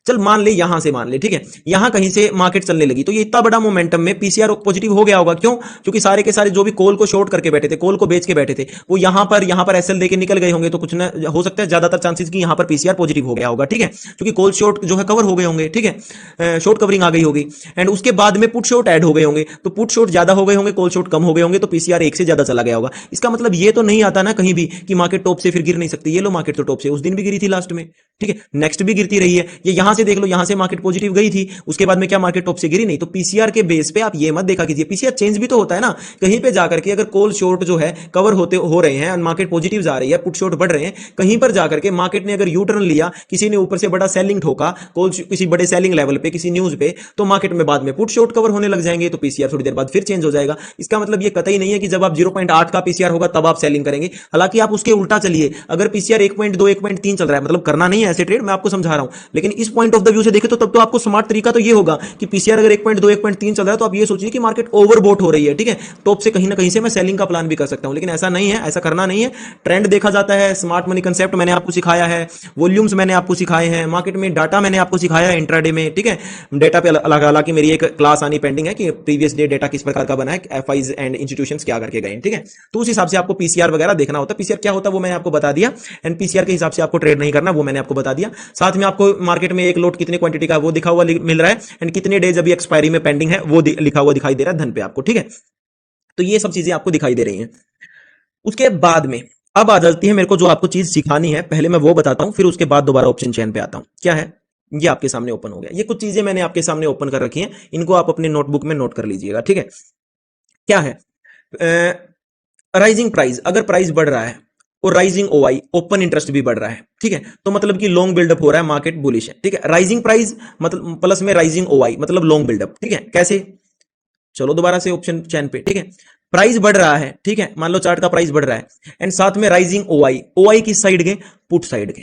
चल मान ले यहां से मान ले, ठीक है, यहां कहीं से मार्केट चलने लगी, तो ये इतना बड़ा मोमेंटम में पीसीआर पॉजिटिव हो गया होगा। क्यों? क्योंकि सारे के सारे जो भी कॉल को शॉर्ट करके बैठे थे, कॉल को बेच के बैठे थे, वो यहां पर एसएल देके निकल गए होंगे। तो कुछ ना हो सकता है, ज्यादातर चांसेस कि यहां पर पीसीआर पॉजिटिव हो गया होगा, ठीक है, क्योंकि कॉल शॉर्ट जो है कवर हो गए होंगे, ठीक है, शॉर्ट कवरिंग आ गई होगी। एंड उसके बाद में पुट शॉर्ट ऐड हो गए होंगे, तो पुट शॉर्ट ज्यादा हो गए होंगे, कॉल शॉर्ट कम हो गए होंगे, तो पीसीआर एक से ज्यादा चला गया होगा। इसका मतलब ये तो नहीं आता ना कहीं भी कि मार्केट टॉप से फिर गिर नहीं सकती। ये लो, मार्केट तो टॉप से उस दिन भी गिरी थी लास्ट में, ठीक है, नेक्स्ट भी गिरती रही है। ये यहां से देख लो, यहां से मार्केट पॉजिटिव गई थी, उसके बाद में क्या मार्केट टॉप से गिरी नहीं। तो पीसीआर के बेस पे आप ये मत देखा कीजिए, पीसीआर चेंज भी तो होता है ना कहीं पे जाकर के। अगर कॉल शॉर्ट जो है कवर होते हो रहे हैं, मार्केट पॉजिटिव जा रही है, पुट शॉर्ट बढ़ रहे हैं, कहीं पर जाकर के मार्केट ने अगर यू टर्न लिया, किसी ने ऊपर से बड़ा सेलिंग ठोका, कॉल किसी बड़े सेलिंग लेवल पे, किसी न्यूज पे, तो मार्केट में बाद में पुट शॉर्ट कवर होने लग जाएंगे, तो पीसीआर थोड़ी देर बाद फिर चेंज हो जाएगा। इसका मतलब ये कतई नहीं है कि जब आप 0.8 का पीसीआर होगा तब आप सेलिंग करेंगे। हालांकि आप उसके उल्टा चलिए, अगर पीसीआर 1.2 1.3 चल रहा है, मतलब करना नहीं है ऐसे ट्रेड, मैं आपको समझा रहा हूं। लेकिन इस पॉइंट ऑफ द व्यू से देखें तो तब तो आपको स्मार्ट तरीका तो ये होगा कि पीसीआर अगर 1.2 1.3 चल रहा है तो आप ये सोचिए कि मार्केट ओवरबॉट हो रही है, ठीक है, टॉप से कहीं ना कहीं से मैं सेलिंग का प्लान भी कर सकता हूं। लेकिन ऐसा नहीं है, ऐसा करना नहीं है। ट्रेंड देखा जाता है, स्मार्ट मनी कंसेप्ट मैंने आपको सिखाया है, वॉल्यूम्स मैंने आपको सिखाए हैं, मार्केट में डाटा मैंने आपको सिखाया है इंट्राडे में, ठीक है। डेटा पे अलग अलग मेरी एक क्लास आनी पेंडिंग है कि प्रीवियस डे डेटा किस प्रकार का बना है, एफआईज एंड इंस्टीट्यूशंस क्या करके गए, ठीक है। तो उस हिसाब से आपको पीसीआर वगैरह देखना होता है। पीसीआर क्या होता है वो मैंने आपको बता दिया, एंड पीसीआर के हिसाब से आपको ट्रेड नहीं करना वो मैंने आपको बता दिया। साथ में आपको मार्केट में एक लोट कितने क्वांटिटी का वो दिखा हुआ मिल रहा है, एंड कितने डेज अभी एक्सपायरी में पेंडिंग है वो लिखा हुआ दिखाई दे रहा है धन पे आपको, ठीक है। तो ये सब चीजें आपको दिखाई दे रही हैं। उसके बाद में अब आ जाती है मेरे को जो आपको चीज सिखानी है, पहले मैं वो बताता हूं, फिर उसके बाद दोबारा ऑप्शन चेन पे आता हूं। क्या है? ये आपके सामने ओपन हो गया, ये कुछ चीजें मैंने आपके सामने ओपन कर रखी हैं, इनको आप अपने नोटबुक में नोट कर लीजिएगा, ठीक है। क्या है? राइजिंग प्राइस, अगर प्राइस बढ़ रहा है और राइजिंग ओआई, ओपन इंटरेस्ट भी बढ़ रहा है, ठीक है, तो मतलब कि लॉन्ग बिल्डअप हो रहा है, मार्केट बुलिश है, ठीक है। राइजिंग प्राइस मतलब प्लस में राइजिंग ओआई मतलब लॉन्ग बिल्डअप, ठीक है। कैसे? चलो दोबारा से ऑप्शन चैन पे, ठीक है। प्राइस बढ़ रहा है, ठीक है, मान लो चार्ट का प्राइस बढ़ रहा है, एंड साथ में राइजिंग ओआई, ओआई किस साइड के? पुट साइड के,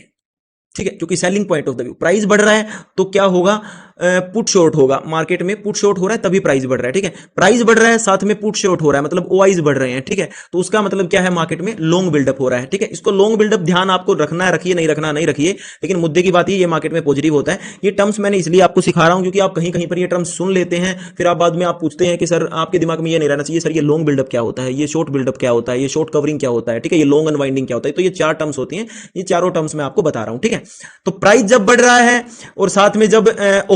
ठीक है, क्योंकि selling point of the view price बढ़ रहा है तो क्या होगा? पुट शॉर्ट होगा, मार्केट में पुट शॉर्ट हो रहा है तभी प्राइस बढ़ रहा है, ठीक है। प्राइस बढ़ रहा है साथ में पुट शॉर्ट हो रहा है, मतलब ओआईज बढ़ रहे हैं, ठीक है। तो उसका मतलब क्या है? मार्केट में लॉन्ग बिल्डअप हो रहा है, ठीक है। इसको लॉन्ग बिल्डअप ध्यान आपको रखना है, रखिए, नहीं रखना नहीं रखिए, लेकिन मुद्दे की बात ये मार्केट में पॉजिटिव होता है। ये टर्म्स मैंने इसलिए आपको सिखा रहा हूं क्योंकि आप कहीं कहीं पर ये टर्म्स सुन लेते हैं, फिर आप बाद में आप पूछते हैं कि सर आपके दिमाग में ये नहीं रहना चाहिए, सर ये लॉन्ग बिल्डअप क्या होता है, ये शॉर्ट बिल्डअप क्या होता है, ये शॉर्ट कवरिंग क्या होता है, ठीक है, ये लॉन्ग अनवाइंडिंग क्या होता है। तो ये 4 टर्म्स होती हैं, ये चारों टर्म्स मैं आपको बता रहा हूं, ठीक है। तो प्राइस जब बढ़ रहा है और साथ में जब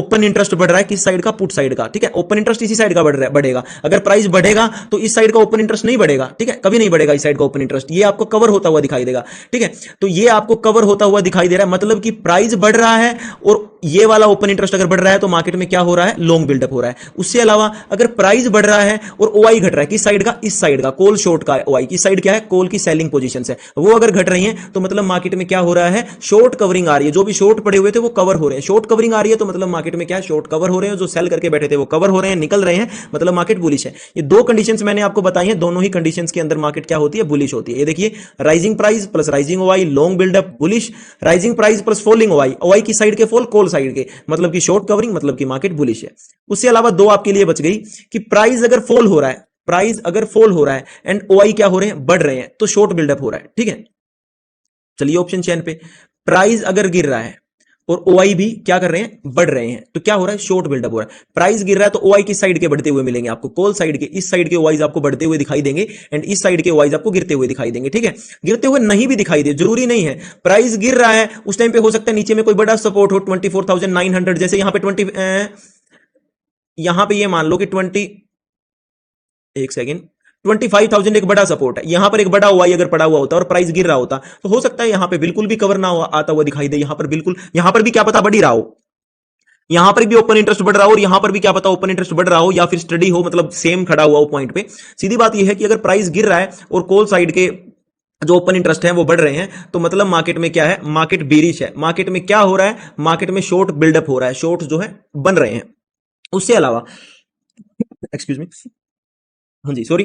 ओपन इंटरेस्ट बढ़ रहा है किस साइड का, पुट साइड का, ठीक है। ओपन इंटरेस्ट इसी साइड का बढ़ेगा। अगर प्राइस बढ़ेगा तो इस साइड का ओपन इंटरेस्ट नहीं बढ़ेगा, ठीक है, कभी नहीं बढ़ेगा इस साइड का ओपन इंटरेस्ट, ये आपको कवर होता हुआ दिखाई देगा, ठीक है। तो ये आपको कवर होता हुआ दिखाई दे रहा है, मतलब कि प्राइस बढ़ रहा है और ये वाला ओपन इंटरेस्ट अगर बढ़ रहा है तो मार्केट में क्या हो रहा है, लॉन्ग बिल्डअप हो रहा है। उससे अलावा अगर प्राइस बढ़ रहा है और ओआई घट रहा है किस साइड का, इस साइड का, कॉल शॉर्ट का ओआई की साइड क्या है, कॉल की सेलिंग पोजीशन है, वो अगर घट रही है तो मतलब मार्केट में क्या हो रहा है, शॉर्ट कवरिंग आ रही है। जो भी शॉर्ट पड़े हुए थे वो कवर हो रहे हैं, शॉर्ट कवरिंग आ रही है तो मतलब मार्केट में क्या है, शॉर्ट कवर हो रहे हैं, जो सेल करके बैठे थे वो कवर हो रहे हैं, निकल रहे हैं, मतलब मार्केट बुलिश है। ये दो कंडीशंस मैंने आपको बताई हैं, दोनों ही कंडीशंस के अंदर मार्केट क्या होती है, बुलिश होती है। ये देखिए, rising price plus rising OI, long buildup bullish, rising price plus falling OI, OI की साइड के फॉल, कॉल साइड के, मतलब कि शॉर्ट कवरिंग, मतलब कि मार्केट बुलिश है। उससे अलावा दो आपके लिए बच गई कि प्राइस अगर फॉल हो रहा है, प्राइस अगर फॉल हो रहा है एंड ओआई क्या हो रहे हैं, बढ़ रहे हैं, तो शॉर्ट बिल्डअप हो रहा है, ठीक है। चलिए ऑप्शन चेन पे, प्राइस अगर गिर रहा है और ओआई भी क्या कर रहे हैं, बढ़ रहे हैं, तो क्या हो रहा है, शॉर्ट बिल्डअप हो रहा है। प्राइस गिर रहा है तो ओआई किस साइड के बढ़ते हुए मिलेंगे आपको, कॉल साइड के, इस साइड के ओआईज आपको बढ़ते हुए दिखाई देंगे एंड इस साइड के ओआईज आपको गिरते हुए दिखाई देंगे, ठीक है। गिरते हुए नहीं भी दिखाई दे, जरूरी नहीं है। प्राइस गिर रहा है उस टाइम पे हो सकता है नीचे में कोई बड़ा सपोर्ट हो 24,900, जैसे यहां पे 20, यहां पे ये मान लो कि 25,000 एक बड़ा सपोर्ट है, यहां पर एक बड़ा ओआई अगर पड़ा हुआ होता और प्राइस गिर रहा होता तो हो सकता है यहां पे बिल्कुल भी कवर ना आता हुआ दिखाई दे, यहां पर बिल्कुल, यहां पर भी क्या पता बढ़ ही रहा हो, यहां पर भी ओपन इंटरेस्ट बढ़ रहा हो और यहां पर भी क्या पता ओपन इंटरेस्ट बढ़ रहा हो या फिर स्टडी हो, मतलब सेम खड़ा हुआ हो पॉइंट पे। सीधी बात यह है कि अगर प्राइस गिर रहा है और कॉल साइड के जो ओपन इंटरेस्ट है वो बढ़ रहे हैं तो मतलब मार्केट में क्या है, मार्केट बेरिश है। मार्केट में क्या हो रहा है, मार्केट में शॉर्ट बिल्डअप हो रहा है, शॉर्ट जो है बन रहे हैं। उससे अलावा एक्सक्यूज मी, हाँ जी सॉरी,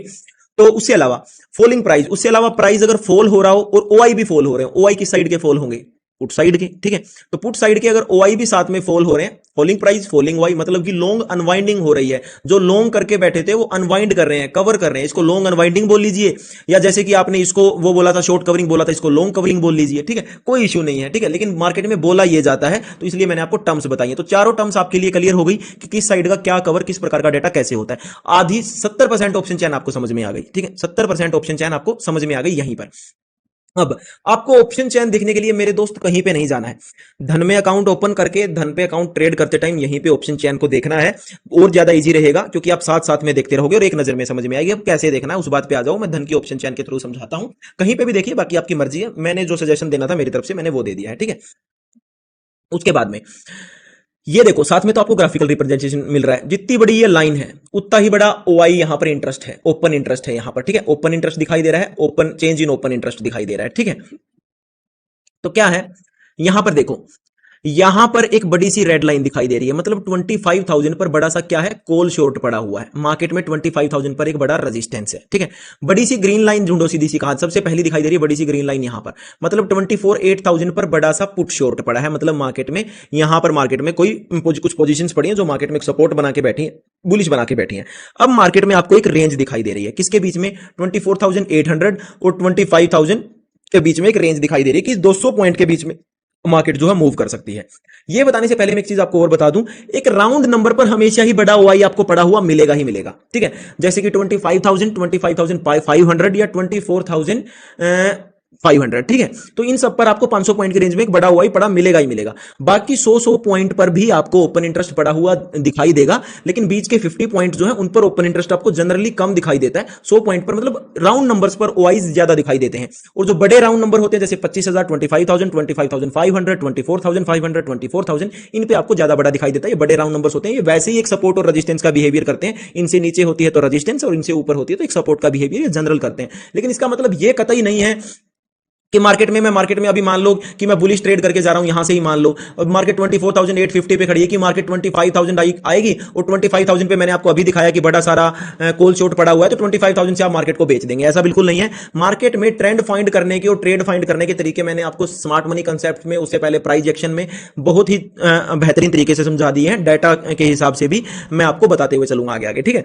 तो उससे अलावा फॉलिंग प्राइस, उससे अलावा प्राइस अगर फॉल हो रहा हो और ओआई भी फॉल हो रहे हो, ओआई की साइड के फॉल होंगे, पुट साइड के, ठीक है। तो पुट साइड के अगर ओआई भी साथ में फॉल हो रहे हैं, फॉलिंग प्राइस फॉलिंग ओआई, मतलब कि लॉन्ग अनवाइंडिंग हो रही है, जो लॉन्ग करके बैठे थे वो अनवाइंड कर रहे हैं, कवर कर रहे हैं, इसको लॉन्ग अनवाइंडिंग बोल लीजिए, या जैसे कि आपने इसको वो बोला था शॉर्ट कवरिंग बोला था, इसको लॉन्ग कवरिंग बोल लीजिए, ठीक है, कोई इश्यू नहीं है, ठीक है। लेकिन मार्केट में बोला ये जाता है तो इसलिए मैंने आपको टर्म्स बताई है। तो चारों टर्म्स आपके लिए क्लियर हो गई कि किस साइड का क्या कवर, किस प्रकार का डेटा कैसे होता है। आधी 70% ऑप्शन चैन आपको समझ में आ गई, ठीक है, 70% ऑप्शन चैन आपको समझ में आ गई यहीं पर। अब आपको ऑप्शन चैन देखने के लिए मेरे दोस्त कहीं पे नहीं जाना है, धन में अकाउंट ओपन करके धन पे अकाउंट ट्रेड करते टाइम यहीं पे ऑप्शन चैन को देखना है, और ज्यादा इजी रहेगा क्योंकि आप साथ साथ में देखते रहोगे और एक नजर में समझ में आएगी। अब कैसे देखना है उस बात पे आ जाओ, मैं धन की ऑप्शन चैन के थ्रू समझाता हूं, कहीं पे भी देखिए, बाकी आपकी मर्जी है। मैंने जो सजेशन देना था मेरी तरफ से मैंने वो दे दिया है, ठीक है। उसके बाद में ये देखो, साथ में तो आपको ग्राफिकल रिप्रेजेंटेशन मिल रहा है, जितनी बड़ी ये लाइन है उतना ही बड़ा ओआई यहां पर इंटरेस्ट है, ओपन इंटरेस्ट है यहां पर, ठीक है। ओपन इंटरेस्ट दिखाई दे रहा है, open change in open interest दिखाई दे रहा है, ठीक है। तो क्या है, यहां पर देखो, यहां पर एक बड़ी सी रेड लाइन दिखाई दे रही है, मतलब 25,000 पर बड़ा सा क्या है, कॉल शॉर्ट पड़ा हुआ है मार्केट में, 25,000 पर एक बड़ा रेजिस्टेंस है, ठीक है। बड़ी सी ग्रीन लाइन ढूंढो सीधी सी, कहां सबसे पहली दिखाई दे रही है, बड़ी सी ग्रीन लाइन यहां पर, मतलब 24,800 पर बड़ा सा पुट शॉर्ट पड़ा है, मतलब मार्केट में, यहां पर मार्केट में कोई कुछ पोजीशंस पड़ी हैं जो मार्केट में सपोर्ट बना के बैठी है, बुलिश बना के बैठी है। अब मार्केट में आपको एक रेंज दिखाई दे रही है, किसके बीच में, 24,800 और 25,000 के बीच में एक रेंज दिखाई दे रही है कि 200 पॉइंट के बीच में मार्केट जो है मूव कर सकती है। ये बताने से पहले मैं एक चीज आपको और बता दूं, एक राउंड नंबर पर हमेशा ही बड़ा ओआई आपको पड़ा हुआ मिलेगा ही मिलेगा, ठीक है। जैसे कि 25,000, 25,500 या 24,500, ठीक है। तो इन सब पर आपको 500 पॉइंट की रेंज में एक बड़ा ओआई पड़ा मिलेगा ही मिलेगा। बाकी 100 पॉइंट पर भी आपको ओपन इंटरेस्ट पड़ा हुआ दिखाई देगा, लेकिन बीच के 50 पॉइंट जो है उन पर ओपन इंटरेस्ट आपको जनरली कम दिखाई देता है। 100 पॉइंट पर मतलब राउंड नंबर्स पर ओआईज ज्यादा दिखाई देते हैं, और जो बड़े राउंड नंबर होते हैं जैसे 25,000, 25,000, 25,500, 24,500, 24,000, इन पे आपको ज्यादा बड़ा दिखाई देता है। ये बड़े राउंड नंबर्स होते हैं, ये वैसे ही एक सपोर्ट और रेजिस्टेंस का बिहेवियर करते हैं, इनसे नीचे होती है तो रेजिस्टेंस और इनसे ऊपर होती है तो एक सपोर्ट का बिहेवियर जनरल करते हैं। लेकिन इसका मतलब ये कतई नहीं है कि मार्केट में अभी मान लो कि मैं बुलिश ट्रेड करके जा रहा हूं, यहां से ही मान लो और मार्केट 24,850 पे खड़ी है कि मार्केट 25,000 आएगी और 25,000 पे मैंने आपको अभी दिखाया कि बड़ा सारा कॉल शॉर्ट पड़ा हुआ है, तो 25,000 से आप मार्केट को बेच देंगे, ऐसा बिल्कुल नहीं है। मार्केट में ट्रेंड फाइंड करने के और ट्रेड फाइंड करने के तरीके मैंने आपको स्मार्ट मनी कंसेप्ट में, उससे पहले प्राइस एक्शन में बहुत ही बेहतरीन तरीके से समझा दिए हैं, डाटा के हिसाब से भी मैं आपको बताते हुए चलूंगा आगे आगे, ठीक है।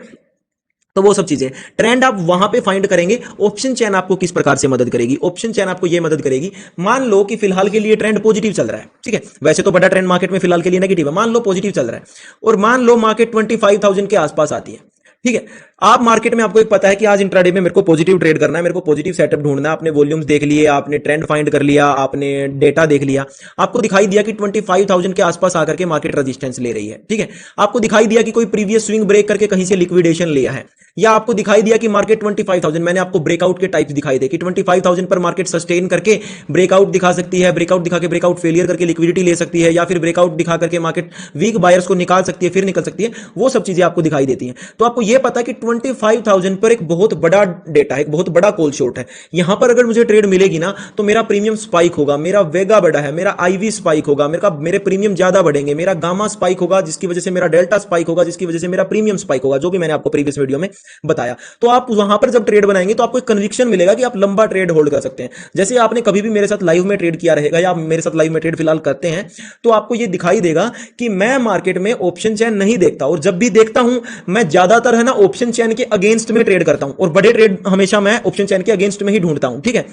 तो वो सब चीजें ट्रेंड आप वहां पे फाइंड करेंगे। ऑप्शन चेन आपको किस प्रकार से मदद करेगी, ऑप्शन चेन आपको ये मदद करेगी, मान लो कि फिलहाल के लिए ट्रेंड पॉजिटिव चल रहा है, ठीक है, वैसे तो बड़ा ट्रेंड मार्केट में फिलहाल के लिए नेगेटिव है, मान लो पॉजिटिव चल रहा है, और मान लो मार्केट 25,000 के आसपास आती है, ठीक है। आप मार्केट में, आपको एक पता है कि आज इंट्राडे में मेरे को पॉजिटिव ट्रेड करना है, मेरे को पॉजिटिव सेटअप ढूंढना है, आपने वॉल्यूम्स देख लिए, आपने ट्रेंड फाइंड कर लिया, आपने डेटा देख लिया, आपको दिखाई दिया कि 25,000 के आसपास आकर के मार्केट रेजिस्टेंस ले रही है, ठीक है। आपको दिखाई दिया कि कोई प्रीवियस स्विंग ब्रेक करके कहीं से लिक्विडेशन लिया है, या आपको दिखाई दिया कि मार्केट 25,000, मैंने आपको ब्रेकआउट के टाइप्स दिखाई दे कि 25,000 पर मार्केट सस्टेन करके ब्रेकआउट दिखा सकती है, ब्रेकआउट दिखा के ब्रेकआउट फेलियर करके लिक्विडिटी ले सकती है, या फिर ब्रेकआउट दिखा करके मार्केट वीक बायर्स को निकाल सकती है, फिर निकल सकती है, वो सब चीजें आपको दिखाई देती हैं। तो आपको यह पता है कि 25,000 पर एक बहुत बड़ा डेटा है, एक बहुत बड़ा कॉल शॉर्ट है। यहां पर अगर मुझे ट्रेड मिलेगी ना, तो मेरा प्रीमियम स्पाइक होगा, मेरा वेगा बड़ा है, मेरा आईवी स्पाइक होगा, मेरे प्रीमियम ज्यादा बढ़ेंगे, मेरा गामा स्पाइक होगा, जिसकी वजह से मेरा डेल्टा स्पाइक होगा, जिसकी वजह से मेरा प्रीमियम स्पाइक होगा, जो भी मैंने आपको प्रीवियस वीडियो में बताया। तो आप वहां पर जब ट्रेड बनाएंगे तो आपको एक कन्विक्शन मिलेगा कि आप लंबा ट्रेड होल्ड कर सकते हैं। जैसे आपने कभी भी मेरे साथ लाइव में ट्रेड किया रहेगा, या मेरे साथ लाइव में ट्रेड फिलहाल करते हैं, तो आपको यह दिखाई देगा कि मैं मार्केट में ऑप्शन चेन नहीं देखता, और जब भी देखता हूं मैं ज्यादातर है ना ऑप्शन चेन के अगेंस्ट में ट्रेड करता हूं, और बड़े ट्रेड हमेशा मैं ऑप्शन चेन के अगेंस्ट में ही ढूंढता हूं, ठीक है।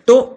तो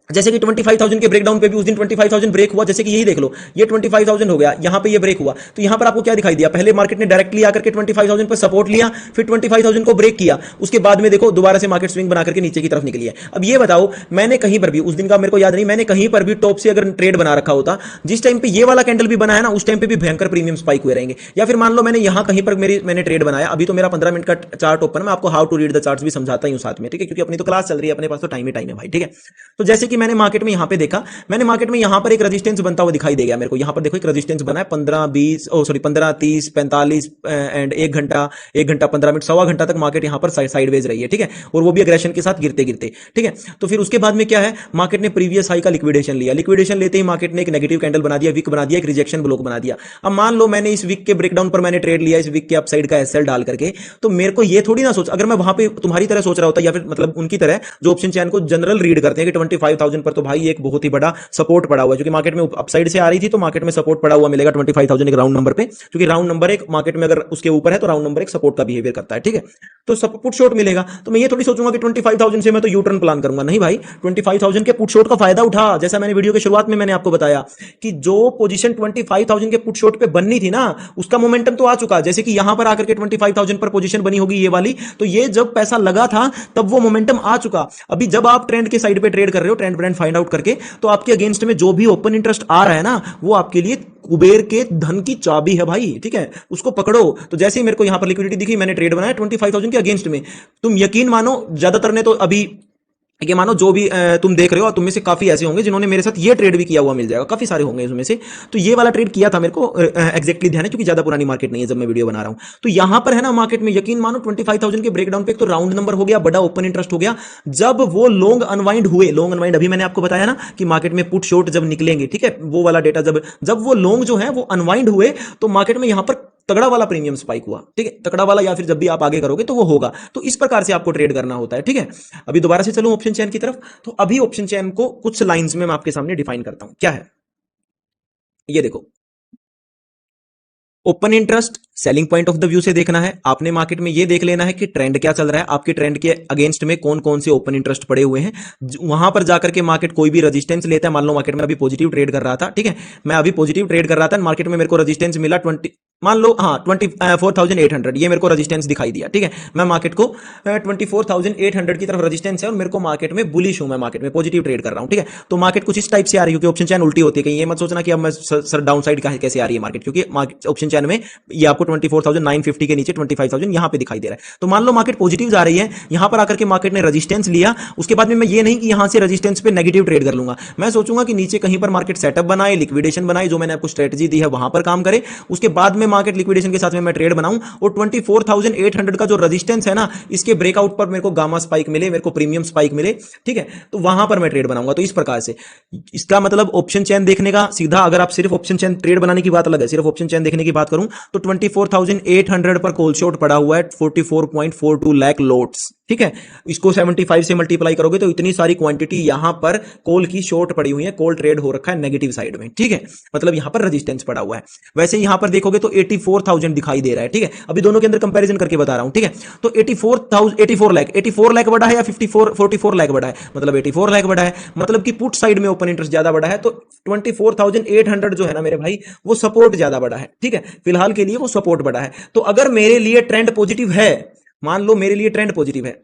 जैसे कि 25,000 के ब्रेकडाउन पे भी उस दिन 25,000 ब्रेक हुआ, जैसे कि यही देख लो, ये 25,000 हो गया, यहां पे ये ब्रेक हुआ, तो यहां पर आपको क्या दिखाई दिया, पहले मार्केट ने डायरेक्टली आकर के 25,000 पर सपोर्ट लिया, फिर 25,000 को ब्रेक किया, उसके बाद में देखो दोबारा से मार्केट स्विंग बना करके नीचे की तरफ निकली है। अब ये बताओ, मैंने कहीं पर भी उस दिन का मेरे को याद नहीं, मैंने कहीं पर भी टॉप से अगर ट्रेड बना रखा होता, जिस टाइम पे ये वाला कैंडल भी बनाया ना, उस टाइम पे भी भयंकर प्रीमियम स्पाइक हुए रहेंगे। या फिर मान लो मैंने यहां कहीं पर मैंने ट्रेड बनाया, अभी तो मेरा 15 मिनट का चार्ट ओपन, मैं आपको how to read the charts भी समझाता हूं साथ में, ठीक है, क्योंकि अपनी तो क्लास चल रही है, अपने पास तो टाइम ही टाइम है भाई, ठीक है। तो जैसे कि मैंने मार्केट में यहां पे देखा, मैंने मार्केट में यहां पर एक रेजिस्टेंस बनता हुआ दिखाई दे गया मेरे को, यहां पर देखो एक रेजिस्टेंस बना है 15 20 सॉरी 15 30 45 एंड 1 घंटा 15 मिनट, सवा घंटा तक मार्केट यहां पर साइडवेज रही है, ठीक है, और वो भी अग्रेशन के साथ गिरते गिरते, ठीक है। तो फिर उसके बाद में क्या है, मार्केट ने प्रीवियस हाई का लिक्विडेशन लिया, लिक्विडेशन लेते ही मार्केट ने एक नेगेटिव कैंडल बना दिया, विक बना दिया, एक रिजेक्शन ब्लॉक बना दिया। अब मान लो मैंने इस विक के ब्रेकडाउन पर मैंने ट्रेड लिया, इस विक के अपसाइड का एसएल डाल करके, तो मेरे को ये थोड़ी ना सोच, अगर मैं वहां पे तुम्हारी तरह सोच रहा होता, या फिर मतलब उनकी तरह जो ऑप्शन चैन को जनरल रीड करते हैं कि 25,000 पर तो भाई एक बहुत ही बड़ा सपोर्ट पड़ा हुआ है, क्योंकि मार्केट में अपसाइड से आ रही थी, तो मार्केट में सपोर्ट पड़ा हुआ मिलेगा 25,000 एक राउंड नंबर पे, क्योंकि राउंड नंबर एक मार्केट में अगर उसके ऊपर है तो राउंड नंबर एक सपोर्ट का बिहेवियर करता है, ठीक है। तो पुट शॉर्ट मिलेगा, तो मैं ये थोड़ी सोचूंगा कि 25,000 से मैं तो यू टर्न प्लान करूंगा, नहीं भाई, 25,000 के पुट शॉर्ट का फायदा उठा, जैसा मैंने वीडियो के शुरुआत में मैंने आपको बताया कि जो पोजीशन 25,000 के पुट शॉर्ट पे बननी थी ना, उसका मोमेंटम तो आ चुका, जैसे कि यहां पर आकर के 25,000 पर पोजीशन बनी होगी ये वाली, तो ये जब पैसा लगा था तब वो मोमेंटम आ चुका। अभी जब आप ट्रेंड के साइड पे ट्रेड कर रहे हो, ट्रेंड ब्रांड फाइंड आउट करके, तो आपके अगेंस्ट में जो भी ओपन इंटरेस्ट आ रहा है ना, वो आपके लिए कुबेर के धन की चाबी है भाई, ठीक है, उसको पकड़ो। तो जैसे ही मेरे को यहां पर लिक्विडिटी दिखी, मैंने ट्रेड बनाया 25,000 के अगेंस्ट में। तुम यकीन मानो, ज्यादातर ने तो अभी ये मानो जो भी तुम देख रहे हो, और तुम में से काफी ऐसे होंगे जिन्होंने मेरे साथ ये ट्रेड भी किया हुआ मिल जाएगा, काफी सारे होंगे इसमें से। तो ये वाला ट्रेड किया था मेरे को एग्जैक्टली ध्यान है, क्योंकि ज्यादा पुरानी मार्केट नहीं है जब मैं वीडियो बना रहा हूं। तो यहां पर है ना मार्केट में यकीन मानो 25,000 के ब्रेकडाउन पे एक तो राउंड नंबर हो गया, बड़ा ओपन इंटरेस्ट हो गया। जब वो लॉन्ग अनवाइंड हुए, लॉन्ग अनवाइंड अभी मैंने आपको बताया ना कि मार्केट में पुट शॉर्ट जब निकलेंगे, ठीक है, वो वाला डेटा जब वो लॉन्ग जो है वो अनवाइंड हुए, तो मार्केट में यहां पर तगड़ा वाला प्रीमियम स्पाइक हुआ, ठीक है, तगड़ा वाला, या फिर जब भी आप आगे करोगे तो वो होगा। तो इस प्रकार से आपको ट्रेड करना होता है, ठीक है। अभी दोबारा से चलूं ऑप्शन चेन की तरफ, तो अभी ऑप्शन चेन को कुछ लाइंस में मैं आपके सामने डिफाइन करता हूं, क्या है ये देखो। Open interest selling point of the view से देखना है आपने, मार्केट में ये देख लेना है कि ट्रेंड क्या चल रहा है, आपके ट्रेंड के अगेंस्ट में कौन कौन से ओपन इंटरेस्ट पड़े हुए हैं। वहां पर जाकर के मार्केट कोई भी रेजिस्टेंस लेता है, मान लो मार्केट में अभी पॉजिटिव ट्रेड कर रहा था, ठीक है, मैं अभी पॉजिटिव ट्रेड कर रहा था, मार्केट में मेरे को रेजिस्टेंस मिला 20, मान लो हाँ 24,800, ये मेरे को रेजिस्टेंस दिखाई दिया, ठीक है। मैं मार्केट को 24,800 की तरफ रेजिस्टेंस है, और मेरे को मार्केट में बुलिश हूं, मैं मार्केट में पॉजिटिव ट्रेड कर रहा हूं, ठीक है। तो मार्केट कुछ इस टाइप से आ रही है, क्योंकि ऑप्शन चैन उल्टी होती है, कहीं ये मत सोचना कि अब मैं सर डाउन साइड कैसे आ रही है मार्केट, क्योंकि ऑप्शन चैन में ये आपको 24,950 के नीचे 25,000 यहां पे दिखाई दे रहा है। तो मान लो मार्केट पॉजिटिव जा रही है, यहां पर आकर के मार्केट ने रेजिस्टेंस लिया, उसके बाद में मैं ये नहीं कि यहां से रेजिस्टेंस पे नेगेटिव ट्रेड कर लूंगा, मैं सोचूंगा कि नीचे कहीं पर मार्केट सेटअप बनाए, लिक्विडेशन बनाए, जो मैंने आपको स्ट्रेटजी दी है वहां पर काम करे, उसके बाद में मार्केट लिक्विडेशन के साथ में मैं ट्रेड बनाऊं, और 24,800 का जो रेजिस्टेंस है ना, इसके ब्रेकआउट पर मेरे को गामा स्पाइक मिले, मेरे को प्रीमियम स्पाइक मिले, ठीक है, तो वहां पर मैं ट्रेड बनाऊंगा। तो इस प्रकार से इसका मतलब ऑप्शन चेन देखने का सीधा, अगर आप सिर्फ ऑप्शन चेन ट्रेड बनाने की बात अलग है, सिर्फ ऑप्शन चेन देखने की बात करूं तो 24,800 पर कॉल शॉर्ट पड़ा हुआ है 44.42 लाख लॉट्स, ठीक है। इसको 75 से मल्टीप्लाई करोगे तो इतनी सारी क्वांटिटी यहां पर कॉल की शॉर्ट पड़ी हुई है, कॉल ट्रेड हो रखा है नेगेटिव साइड में, ठीक है, मतलब यहां पर रेजिस्टेंस पड़ा हुआ है। वैसे यहां पर देखोगे तो 84,000 दिखाई दे रहा है, ठीक है। अभी दोनों के अंदर कंपैरिजन करके बता रहा हूं, ठीक है। तो 84 लाख बड़ा है या 44 लाख बड़ा है? मतलब 84 लाख बड़ा है, मतलब कि पुट साइड में ओपन इंटरेस्ट ज्यादा बड़ा है, तो 24,800 जो है ना मेरे भाई, वो सपोर्ट ज्यादा बड़ा है, ठीक है। फिलहाल के लिए वो सपोर्ट बड़ा है। तो अगर मेरे लिए ट्रेंड पॉजिटिव है, मान लो मेरे लिए ट्रेंड पॉजिटिव है,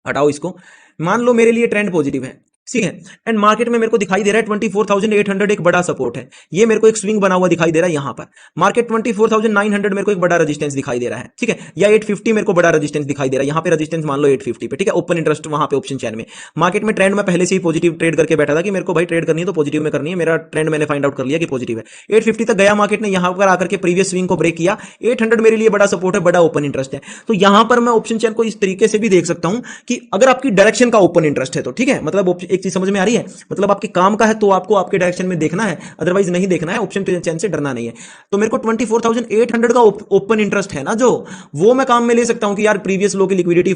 हटाओ इसको, मान लो मेरे लिए ट्रेंड पॉजिटिव है, ठीक है, एंड मार्केट में मेरे को दिखाई दे रहा है 24,800 एक बड़ा सपोर्ट है, ये मेरे को एक स्विंग बना हुआ दिखाई दे रहा है यहां पर। मार्केट 24,900 मेरे को एक बड़ा रेजिस्टेंस दिखाई दे रहा है, ठीक है, या 850 मेरे को बड़ा रेजिस्टेंस दिखाई दे रहा है, यहां पे रेजिस्टेंस मान लो 850 पे, ठीक है, ओपन इंटरेस्ट वहां पे ऑप्शन चैन में। मार्केट में ट्रेंड में पहले से ही पॉजिटिव ट्रेड करके बैठा था कि मेरे को भाई ट्रेड करनी है तो पॉजिटिव में करनी है, मेरा ट्रेंड मैंने फाइंड आउट कर लिया कि पॉजिटिव है। 850 तक गया मार्केट ने, यहां पर आकर के प्रीवियस स्विंग को ब्रेक किया, 800 मेरे लिए बड़ा सपोर्ट है, बड़ा ओपन इंटरेस्ट है। तो यहां पर मैं ऑप्शन चैन को इस तरीके से भी देख सकता हूं कि अगर आपकी डायरेक्शन का ओपन इंटरेस्ट है तो, ठीक है, मतलब एक चीज समझ में आ रही है, मतलब आपके काम का है तो आपको आपके डायरेक्शन में देखना है, अदरवाइज नहीं देखना है, ऑप्शन चैन से डरना नहीं है। तो मेरे को 24,800 का ओपन इंटरेस्ट है ना, जो वो मैं काम में ले सकता हूं कि यार प्रीवियस लो की लिक्विडिटी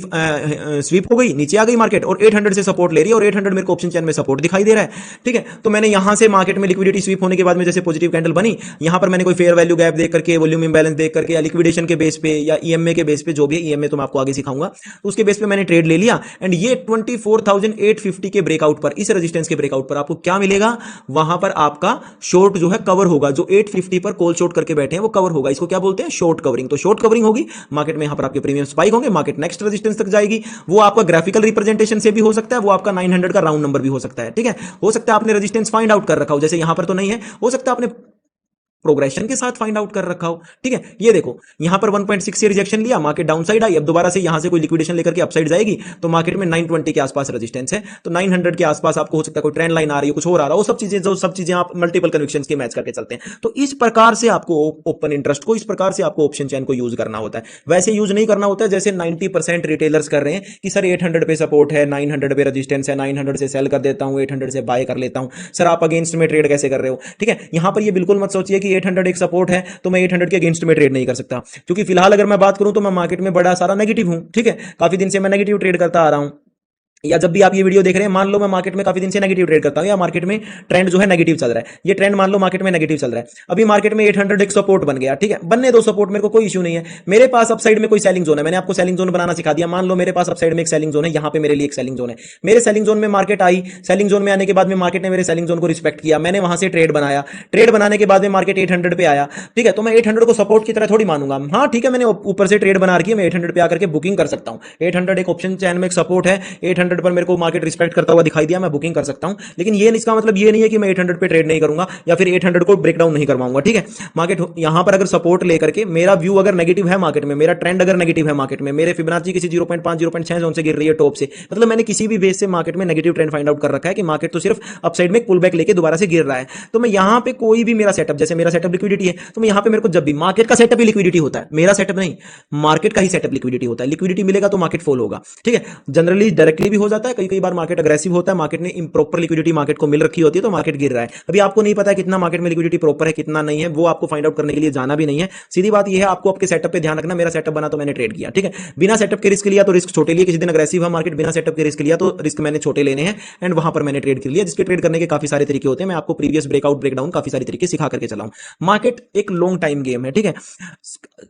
स्वीप हो गई, नीचे आ गई मार्केट और 800 से सपोर्ट ले रही है, और 800 मेरे को ऑप्शन चैन में सपोर्ट दिखाई दे रहा है, ठीक है। तो मैंने यहां से मार्केट में लिक्विडिटी स्वीप होने के बाद में जैसे पॉजिटिव कैंडल बनी, यहां पर मैंने कोई फेयर वैल्यू गैप देख करके, वॉल्यूम इंबैलेंस देख करके, या लिक्विडेशन के बेस पे, या ईएमए के बेस पे, जो भी है ईएमए तो मैं आपको आगे सिखाऊंगा, तो उसके बेस पे मैंने ट्रेड ले लिया, एंड ये 24,850 के ब्रेकआउट पर, इस रेजिस्टेंस के ब्रेकआउट पर आपको क्या मिलेगा, वहां पर आपका शॉर्ट जो है कवर होगा, जो 850 पर कॉल शॉर्ट करके बैठे हैं वो कवर होगा, इसको क्या बोलते हैं, शॉर्ट कवरिंग। तो शॉर्ट कवरिंग होगी मार्केट में, यहां पर आपके प्रीमियम स्पाइक होंगे, मार्केट नेक्स्ट रेजिस्टेंस तक जाएगी, वो आपका ग्राफिकल रिप्रेजेंटेशन से भी हो सकता है, वो आपका 900 का राउंड नंबर भी हो सकता है, ठीक है। हो सकता है आपने रेजिस्टेंस फाइंड आउट कर रखा हो, जैसे यहां पर तो नहीं है, हो सकता है आपने प्रोग्रेशन के साथ फाइंड आउट कर रखा हो, ठीक है। ये देखो यहां पर 1.6 से रिजेक्शन लिया, मार्केट डाउन साइड आई, अब दोबारा से यहां से कोई लिक्विडेशन लेकर के अपसाइड जाएगी, तो मार्केट में 920 के आसपास रेजिस्टेंस है, तो 900 के आसपास आपको हो सकता है कोई ट्रेंड लाइन आ रही है, कुछ हो रहा है, वो सब चीजें आप मल्टीपल कन्विक्शंस के मैच करके चलते हैं। तो इस प्रकार से आपको ओपन इंटरेस्ट को, इस प्रकार से आपको ऑप्शन चैन को यूज करना होता है, वैसे यूज नहीं करना होता है जैसे 90% रिटेलर्स कर रहे हैं कि सर 800 पे सपोर्ट है, 900 पे रेजिस्टेंस है, 900 से सेल कर देता हूं, 800 से बाय कर लेता हूं। सर आप अगेंस्ट में ट्रेड कैसे कर रहे हो, ठीक है। यहां पर ये बिल्कुल मत सोचिए कि 800 एक सपोर्ट है तो मैं 800 के अगेंस्ट में ट्रेड नहीं कर सकता, क्योंकि फिलहाल अगर मैं बात करूं तो मैं मार्केट में बड़ा सारा नेगेटिव हूं, ठीक है, काफी दिन से मैं नेगेटिव ट्रेड करता आ रहा हूं, या जब भी आप ये वीडियो देख रहे हैं, मान लो मैं मार्केट में काफी दिन से नेगेटिव ट्रेड करता हूं, या मार्केट में ट्रेंड जो है नेगेटिव चल रहा है, ये ट्रेंड मान लो मार्केट में नेगेटिव चल रहा है, अभी मार्केट में 800 एक सपोर्ट बन गया, ठीक है, बनने दो सपोर्ट, मेरे को कोई इशू नहीं है। मेरे पास अपसाइड में कोई सेलिंग जोन है, मैंने आपको सेलिंग जोन बनाना सिखा दिया, मान लो मेरे पास अपसाइड में एक सेलिंग जोन है, यहां पे मेरे लिए एक सेलिंग जोन है, मेरे सेलिंग जोन में मार्केट आई, सेलिंग जोन में आने के बाद में मार्केट ने मेरे सेलिंग जोन को रिस्पेक्ट किया, मैंने वहां से ट्रेड बनाया, ट्रेड बनाने के बाद में मार्केट 800 पे आया, ठीक है, तो मैं 800 को सपोर्ट की तरह थोड़ी मानूंगा, हाँ ठीक है, मैंने ऊपर से ट्रेड बना रखी है, मैं 800 पे आकर के बुकिंग कर सकता हूं, 800 एक ऑप्शन चैन में एक सपोर्ट है, 800 पर मेरे को मार्केट रिस्पेक्ट करता हुआ दिखाई दिया, मैं बुकिंग कर सकता हूं, लेकिन ये इसका मतलब ये नहीं है कि मैं 800 पे ट्रेड नहीं करूंगा या फिर 800 को ब्रेकडाउन नहीं करवाऊंगा, ठीक है। मार्केट यहां पर अगर सपोर्ट लेकर के, मेरा व्यू अगर नेगेटिव है मार्केट में, मेरा ट्रेंड अगर नेगेटिव है मार्केट में, मेरे फिबोनाची किसी 0.5 0.6 जोन से गिर रही है टॉप से, मतलब मैंने किसी भी बेस से मार्केट में नेगेटिव ट्रेंड फाइंड आउट कर रखा है कि मार्केट तो सिर्फ अपसाइड में पुल बैक लेके दोबारा से गिर रहा है, तो मैं यहां पे कोई भी मेरा सेटअप, जैसे मेरा सेटअप लिक्विडिटी है, तो मैं यहां पे मेरे को जब भी मार्केट का सेटअप ही लिक्विडिटी होता है, मेरा सेटअप नहीं, मार्केट का ही सेटअप लिक्विडिटी होता है, लिक्विडिटी मिलेगा तो मार्केट फॉल होगा, ठीक है। जनरली डायरेक्टली भी हो जाता है, कई कई बार मार्केट अग्रेसिव होता है, मार्केट ने प्रॉपर लिक्विडिटी मार्केट को मिल रखी होती है तो मार्केट गिर रहा है, अभी आपको नहीं पता है कितना मार्केट में लिक्विडिटी प्रॉपर है कितना नहीं है, वो आपको फाइंड आउट करने के लिए जाना भी नहीं है, सीधी बात यह है आपको आपके सेटअप पे ध्यान रखना, मेरा सेटअप बना तो मैंने ट्रेड किया, ठीक है, बिना सेटअप के रिस्क लिया तो रिस्क छोटे लिए, किसी दिन अग्रेसिव है मार्केट, बिना सेटअप के रिस्क लिया तो रिस्क मैंने छोटे लेने हैं, एंड वहां पर मैंने ट्रेड कर लिया, जिसके ट्रेड करने के काफी सारे तरीके होते हैं, मैं आपको प्रीवियस ब्रेकआउट ब्रेकडाउन काफी सारे तरीके सिखा करके चलाऊं। मार्केट एक लॉन्ग टाइम गेम है, ठीक है,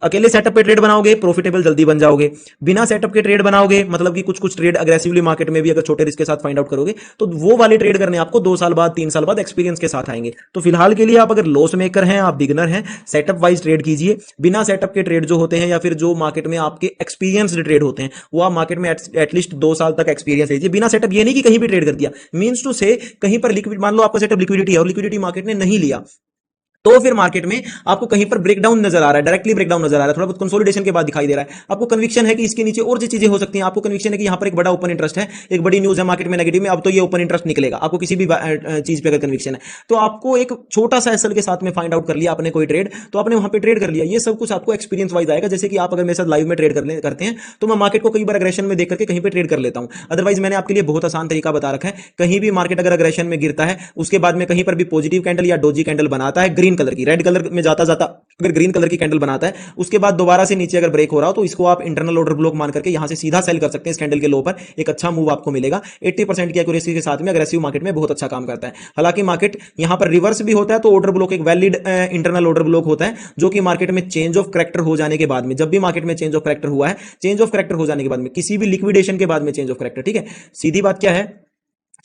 अकेले सेटअप पे ट्रेड बनाओगे प्रॉफिटेबल जल्दी बन जाओगे, बिना सेटअप के ट्रेड बनाओगे मतलब कि कुछ कुछ ट्रेड अग्रेसिवली मार्केट में भी अगर छोटे रिस्क के साथ फाइंड आउट करोगे तो वो वाले ट्रेड करने आपको 2 साल बाद 3 साल बाद एक्सपीरियंस के साथ आएंगे। तो फिलहाल के लिए आप अगर लॉस मेकर हैं, आप बिगनर हैं, सेटअप वाइज ट्रेड कीजिए, बिना सेटअप के ट्रेड जो होते हैं या फिर जो मार्केट में आपके एक्सपीरियंस्ड ट्रेड होते हैं वो आप मार्केट में एटलीस्ट 2 साल तक एक्सपीरियंस लीजिए, बिना सेटअप ये नहीं कि कहीं भी ट्रेड कर दिया, मींस टू से कहीं पर लिक्विड, मान लो आपका सेटअप लिक्विडिटी है और लिक्विडिटी मार्केट ने नहीं लिया तो फिर मार्केट में आपको कहीं पर ब्रेकडाउन नजर आ रहा है, डायरेक्टली ब्रेकडाउन नजर आ रहा है, थोड़ा बहुत कंसोलिडेशन के बाद दिखाई दे रहा है, आपको कन्विक्शन है कि इसके नीचे और जो चीजें हो सकती हैं, आपको कन्विक्शन है कि यहां पर एक बड़ा ओपन इंटरेस्ट है, एक बड़ी न्यूज है मार्केट में नेगेटिव में, अब तो ये ओपन इंटरेस्ट निकलेगा, आपको किसी भी चीज पे अगर कन्विक्शन है तो आपको एक छोटा सा एसएल के साथ में फाइंड आउट कर लिया आपने कोई ट्रेड, तो आपने वहां पे ट्रेड कर लिया, ये सब कुछ आपको एक्सपीरियंस वाइज आएगा। जैसे कि आप अगर मेरे साथ लाइव में ट्रेड करते हैं तो मैं मार्केट को कई बार अग्रेशन में देख करके कहीं पे ट्रेड कर लेता हूं, अदरवाइज मैंने आपके लिए बहुत आसान तरीका बता रखा है, कहीं भी मार्केट अगर अग्रेशन में गिरता है उसके बाद में कहीं पर भी पॉजिटिव कैंडल या डोजी कैंडल बनाता है, ग्रीन ग्रीन कलर की, रेड कलर में जाता जाता अगर ग्रीन कलर की कैंडल बनाता है, उसके बाद दोबारा से नीचे अगर ब्रेक हो रहा हो तो इसको आप इंटरनल ऑर्डर ब्लॉक मान करके यहां से सीधा सेल कर सकते हैं। इस कैंडल के लो पर एक अच्छा मूव आपको मिलेगा। 80% की एक्यूरेसी के साथ में अग्रेसिव मार्केट में बहुत अच्छा काम करता है। हालांकि मार्केट यहां पर रिवर्स भी होता है तो ऑर्डर ब्लॉक एक वैलिड इंटरनल ऑर्डर ब्लॉक होता है, जो कि मार्केट में चेंज ऑफ करैक्टर हो जाने के बाद में, जब भी मार्केट में चेंज ऑफ करैक्टर हुआ है, चेंज ऑफ करैक्टर हो जाने के बाद में, किसी भी लिक्विडेशन के बाद में चेंज ऑफ करैक्टर, ठीक है, सीधी बात क्या है,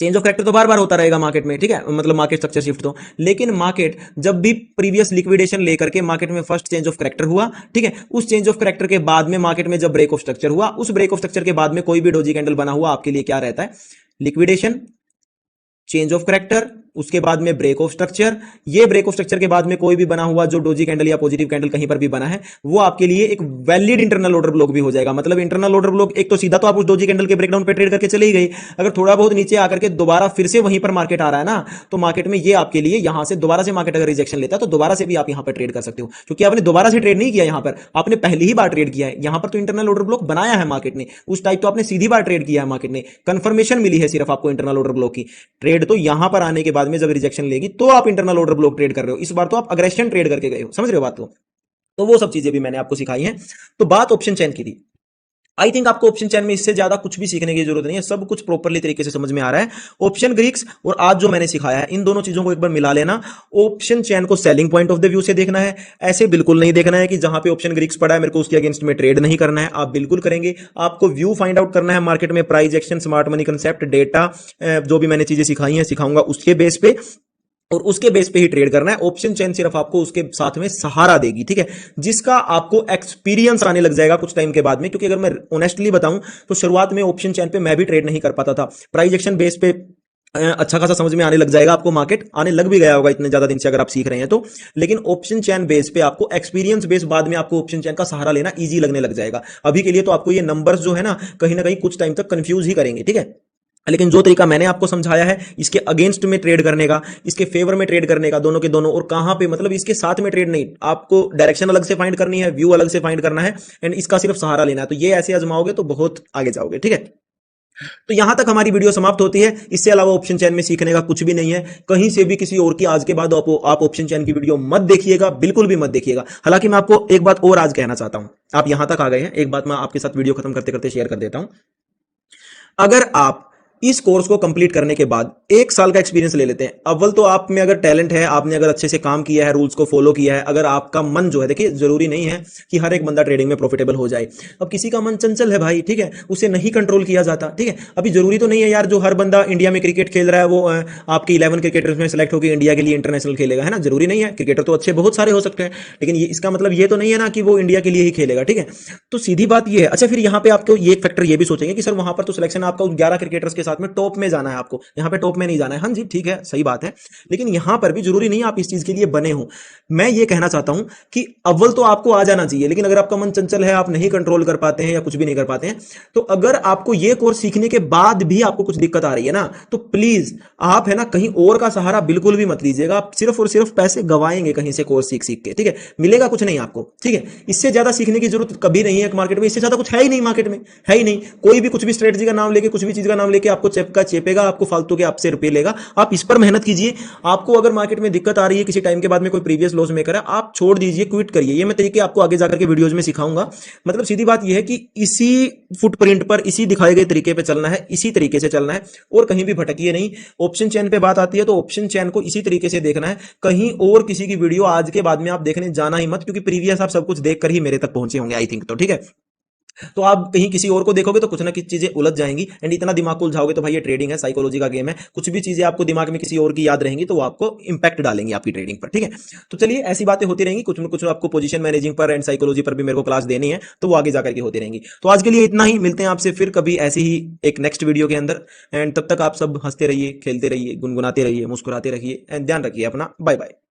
चेंज ऑफ करैक्टर तो बार बार होता रहेगा मार्केट में, ठीक है, मतलब मार्केट स्ट्रक्चर शिफ्ट तो, लेकिन मार्केट जब भी प्रीवियस लिक्विडेशन लेकर के मार्केट में फर्स्ट चेंज ऑफ करैक्टर हुआ, ठीक है, उस चेंज ऑफ करैक्टर के बाद में मार्केट में जब ब्रेक ऑफ स्ट्रक्चर हुआ, उस ब्रेक ऑफ स्ट्रक्चर के बाद में कोई भी डोजी कैंडल बना हुआ आपके लिए क्या रहता है, लिक्विडेशन, चेंज ऑफ करैक्टर, उसके बाद में ब्रेक ऑफ स्ट्रक्चर। ये ब्रेक ऑफ स्ट्रक्चर के बाद में कोई भी बना हुआ जो डोजी कैंडल या पॉजिटिव कैंडल कहीं पर भी बना है, वो आपके लिए एक वैलिड इंटरनल ऑर्डर ब्लॉक भी हो जाएगा। मतलब इंटरनल ऑर्डर ब्लॉक, एक तो सीधा तो आप उस डोजी कैंडल के ब्रेकडाउन पे ट्रेड करके चले ही गई, अगर थोड़ा बहुत नीचे आकर के दोबारा फिर से वहीं पर मार्केट आ रहा है ना, तो मार्केट में ये आपके लिए यहां से दोबारा से मार्केट अगर रिजेक्शन लेता है तो दोबारा से भी आप यहां पर ट्रेड कर सकते हो, क्योंकि आपने दोबारा से ट्रेड नहीं किया, यहां पर आपने पहली ही बार ट्रेड किया है। यहां पर तो इंटरनल ऑर्डर ब्लॉक बनाया है मार्केट ने, उस टाइप तो आपने सीधी बार ट्रेड किया है, मार्केट ने कंफर्मेशन मिली है सिर्फ आपको इंटरनल ऑर्डर ब्लॉक की। ट्रेड तो यहां पर आने के बाद में जब रिजेक्शन लेगी तो आप इंटरनल ऑर्डर ब्लॉक ट्रेड कर रहे हो, इस बार तो आप अग्रेशन ट्रेड करके गए हो, समझ रहे हो बात को। तो वो सब चीजें भी मैंने आपको सिखाई हैं। तो बात ऑप्शन चेन की थी। आई थिंक आपको ऑप्शन चेन में इससे ज्यादा कुछ भी सीखने की जरूरत नहीं है, सब कुछ प्रॉपरली तरीके से समझ में आ रहा है। ऑप्शन ग्रीक्स और आज जो मैंने सिखाया है, इन दोनों चीजों को एक बार मिला लेना। ऑप्शन चेन को selling point of the view से देखना है, ऐसे बिल्कुल नहीं देखना है कि जहां पे ऑप्शन ग्रीक्स पड़ा है मेरे को उसके अगेंस्ट में ट्रेड नहीं करना है। आप बिल्कुल करेंगे, आपको व्यू फाइंड आउट करना है मार्केट में, price action, smart money concept, data, जो भी मैंने चीजें सिखाई हैं सिखाऊंगा उसके बेस पे, और उसके बेस पे ही ट्रेड करना है। ऑप्शन चेन सिर्फ आपको उसके साथ में सहारा देगी, ठीक है, जिसका आपको एक्सपीरियंस आने लग जाएगा कुछ टाइम के बाद में। क्योंकि अगर मैं ऑनेस्टली बताऊं तो शुरुआत में ऑप्शन चेन पे मैं भी ट्रेड नहीं कर पाता था। प्राइस एक्शन बेस पे अच्छा खासा समझ में आने लग जाएगा आपको, मार्केट आने लग भी गया होगा इतने ज्यादा दिन से अगर आप सीख रहे हैं तो। लेकिन ऑप्शन चेन बेस पे आपको एक्सपीरियंस बेस, बाद में आपको ऑप्शन चेन का सहारा लेना इजी लगने लग जाएगा। अभी के लिए तो आपको ये नंबर्स जो है ना कहीं कुछ टाइम तक कंफ्यूज ही करेंगे, ठीक है। लेकिन जो तरीका मैंने आपको समझाया है, इसके अगेंस्ट में ट्रेड करने का, इसके फेवर में ट्रेड करने का, दोनों के दोनों, और कहां पे, मतलब इसके साथ में ट्रेड नहीं, आपको डायरेक्शन अलग से फाइंड करनी है, व्यू अलग से फाइंड करना है, एंड इसका सिर्फ सहारा लेना है। तो ये ऐसे आजमाओगे तो बहुत आगे जाओगे, ठीक है। तो यहां तक हमारी वीडियो समाप्त होती है। इससे अलावा ऑप्शन चेन में सीखने का कुछ भी नहीं है, कहीं से भी किसी और की आज के बाद आप ऑप्शन चेन की वीडियो मत देखिएगा, बिल्कुल भी मत देखिएगा। हालांकि मैं आपको एक बात और आज कहना चाहता हूं, आप यहां तक आ गए हैं, एक बात मैं आपके साथ वीडियो खत्म करते करते शेयर कर देता हूं। अगर आप इस कोर्स को कंप्लीट करने के बाद 1 साल का एक्सपीरियंस ले लेते हैं, अव्वल तो आप में अगर टैलेंट है, आपने अगर अच्छे से काम किया है, रूल्स को फॉलो किया है, अगर आपका मन जो है, देखिए जरूरी नहीं है कि हर एक बंदा ट्रेडिंग में प्रॉफिटेबल हो जाए। अब किसी का मन चंचल है भाई, ठीक है, उसे नहीं कंट्रोल किया जाता, ठीक है। अभी जरूरी तो नहीं है यार जो हर बंदा इंडिया में क्रिकेट खेल रहा है वो आपके 11 क्रिकेटर्स में सेलेक्ट होकर इंडिया के लिए इंटरनेशनल खेलेगा, है ना, जरूरी नहीं है। क्रिकेटर तो अच्छे बहुत सारे हो सकते हैं, लेकिन ये इसका मतलब ये तो नहीं है ना कि वो इंडिया के लिए ही खेलेगा, ठीक है। तो सीधी बात ये है। अच्छा, फिर यहाँ पे आपको ये फैक्टर ये भी सोचेंगे कि सर वहां पर तो सिलेक्शन आपका 11 क्रिकेटर्स के साथ में टॉप में जाना है, आपको यहां पे टॉप में नहीं जाना है। हाँ जी, ठीक है, सही बात है, लेकिन यहां पर भी जरूरी नहीं आप इस चीज के लिए बने हो। मैं ये कहना चाहता हूं कि अव्वल तो आपको आ जाना चाहिए, लेकिन अगर आपका मन चंचल है, आप नहीं कंट्रोल कर पाते हैं या कुछ भी नहीं कर पाते हैं, तो अगर आपको ये कोर्स सीखने के बाद भी आपको कुछ दिक्कत आ रही है ना, तो प्लीज आप है ना कहीं और का सहारा बिल्कुल भी मत लीजिएगा। आप सिर्फ और सिर्फ पैसे गवाएंगे कहीं से कोर्स सीख सीख के, ठीक है, मिलेगा कुछ नहीं आपको, ठीक है। इससे ज्यादा सीखने की जरूरत कभी नहीं है मार्केट में, इससे ज्यादा कुछ है ही नहीं मार्केट में, है ही नहीं। कोई भी कुछ भी स्ट्रेटजी का नाम लेके, कुछ भी चीज का नाम लेके आपको चेपेगा, आपको फालतू के आपसे रुपए लेगा। आप इस पर मेहनत कीजिए। आपको अगर मार्केट में दिक्कत आ रही है, किसी टाइम के बाद में कोई प्रीवियस लॉस मेकर है, आप छोड़ दीजिए, क्विट करिए। ये मैं तरीके आपको आगे जाकर के वीडियोज में सिखाऊंगा। मतलब सीधी बात यह है कि इसी फुटप्रिंट पर, इसी दिखाए गए तरीके पे चलना है, इसी तरीके से चलना है और कहीं भी भटकिए नहीं। ऑप्शन चेन पे बात आती है तो ऑप्शन चेन को इसी तरीके से देखना है, कहीं और किसी की वीडियो आज के बाद में आप देखने जाना ही मत, क्योंकि प्रीवियस आप सब कुछ देखकर ही मेरे तक पहुंचे होंगे आई थिंक, तो ठीक है। तो आप कहीं किसी और को देखोगे तो कुछ ना कुछ चीजें उलझ जाएंगी, एंड इतना दिमाग को उलझाओगे तो भाई ये ट्रेडिंग है, साइकोलॉजी का गेम है, कुछ भी चीजें आपको दिमाग में किसी और की याद रहेंगी तो वो आपको इंपैक्ट डालेंगी आपकी ट्रेडिंग पर, ठीक है। तो चलिए ऐसी बातें होती रहेंगी, कुछ ना कुछ आपको पोजीशन मैनेजिंग पर एंड साइकोलॉजी पर भी मेरे को क्लास देनी है, तो वो आगे जाकर के होती रहेंगी। तो आज के लिए इतना ही, मिलते हैं आपसे फिर कभी ऐसे ही एक नेक्स्ट वीडियो के अंदर, एंड तब तक आप सब हंसते रहिए, खेलते रहिए, गुनगुनाते रहिए, मुस्कुराते रहिए, एंड ध्यान रखिए अपना। Bye bye.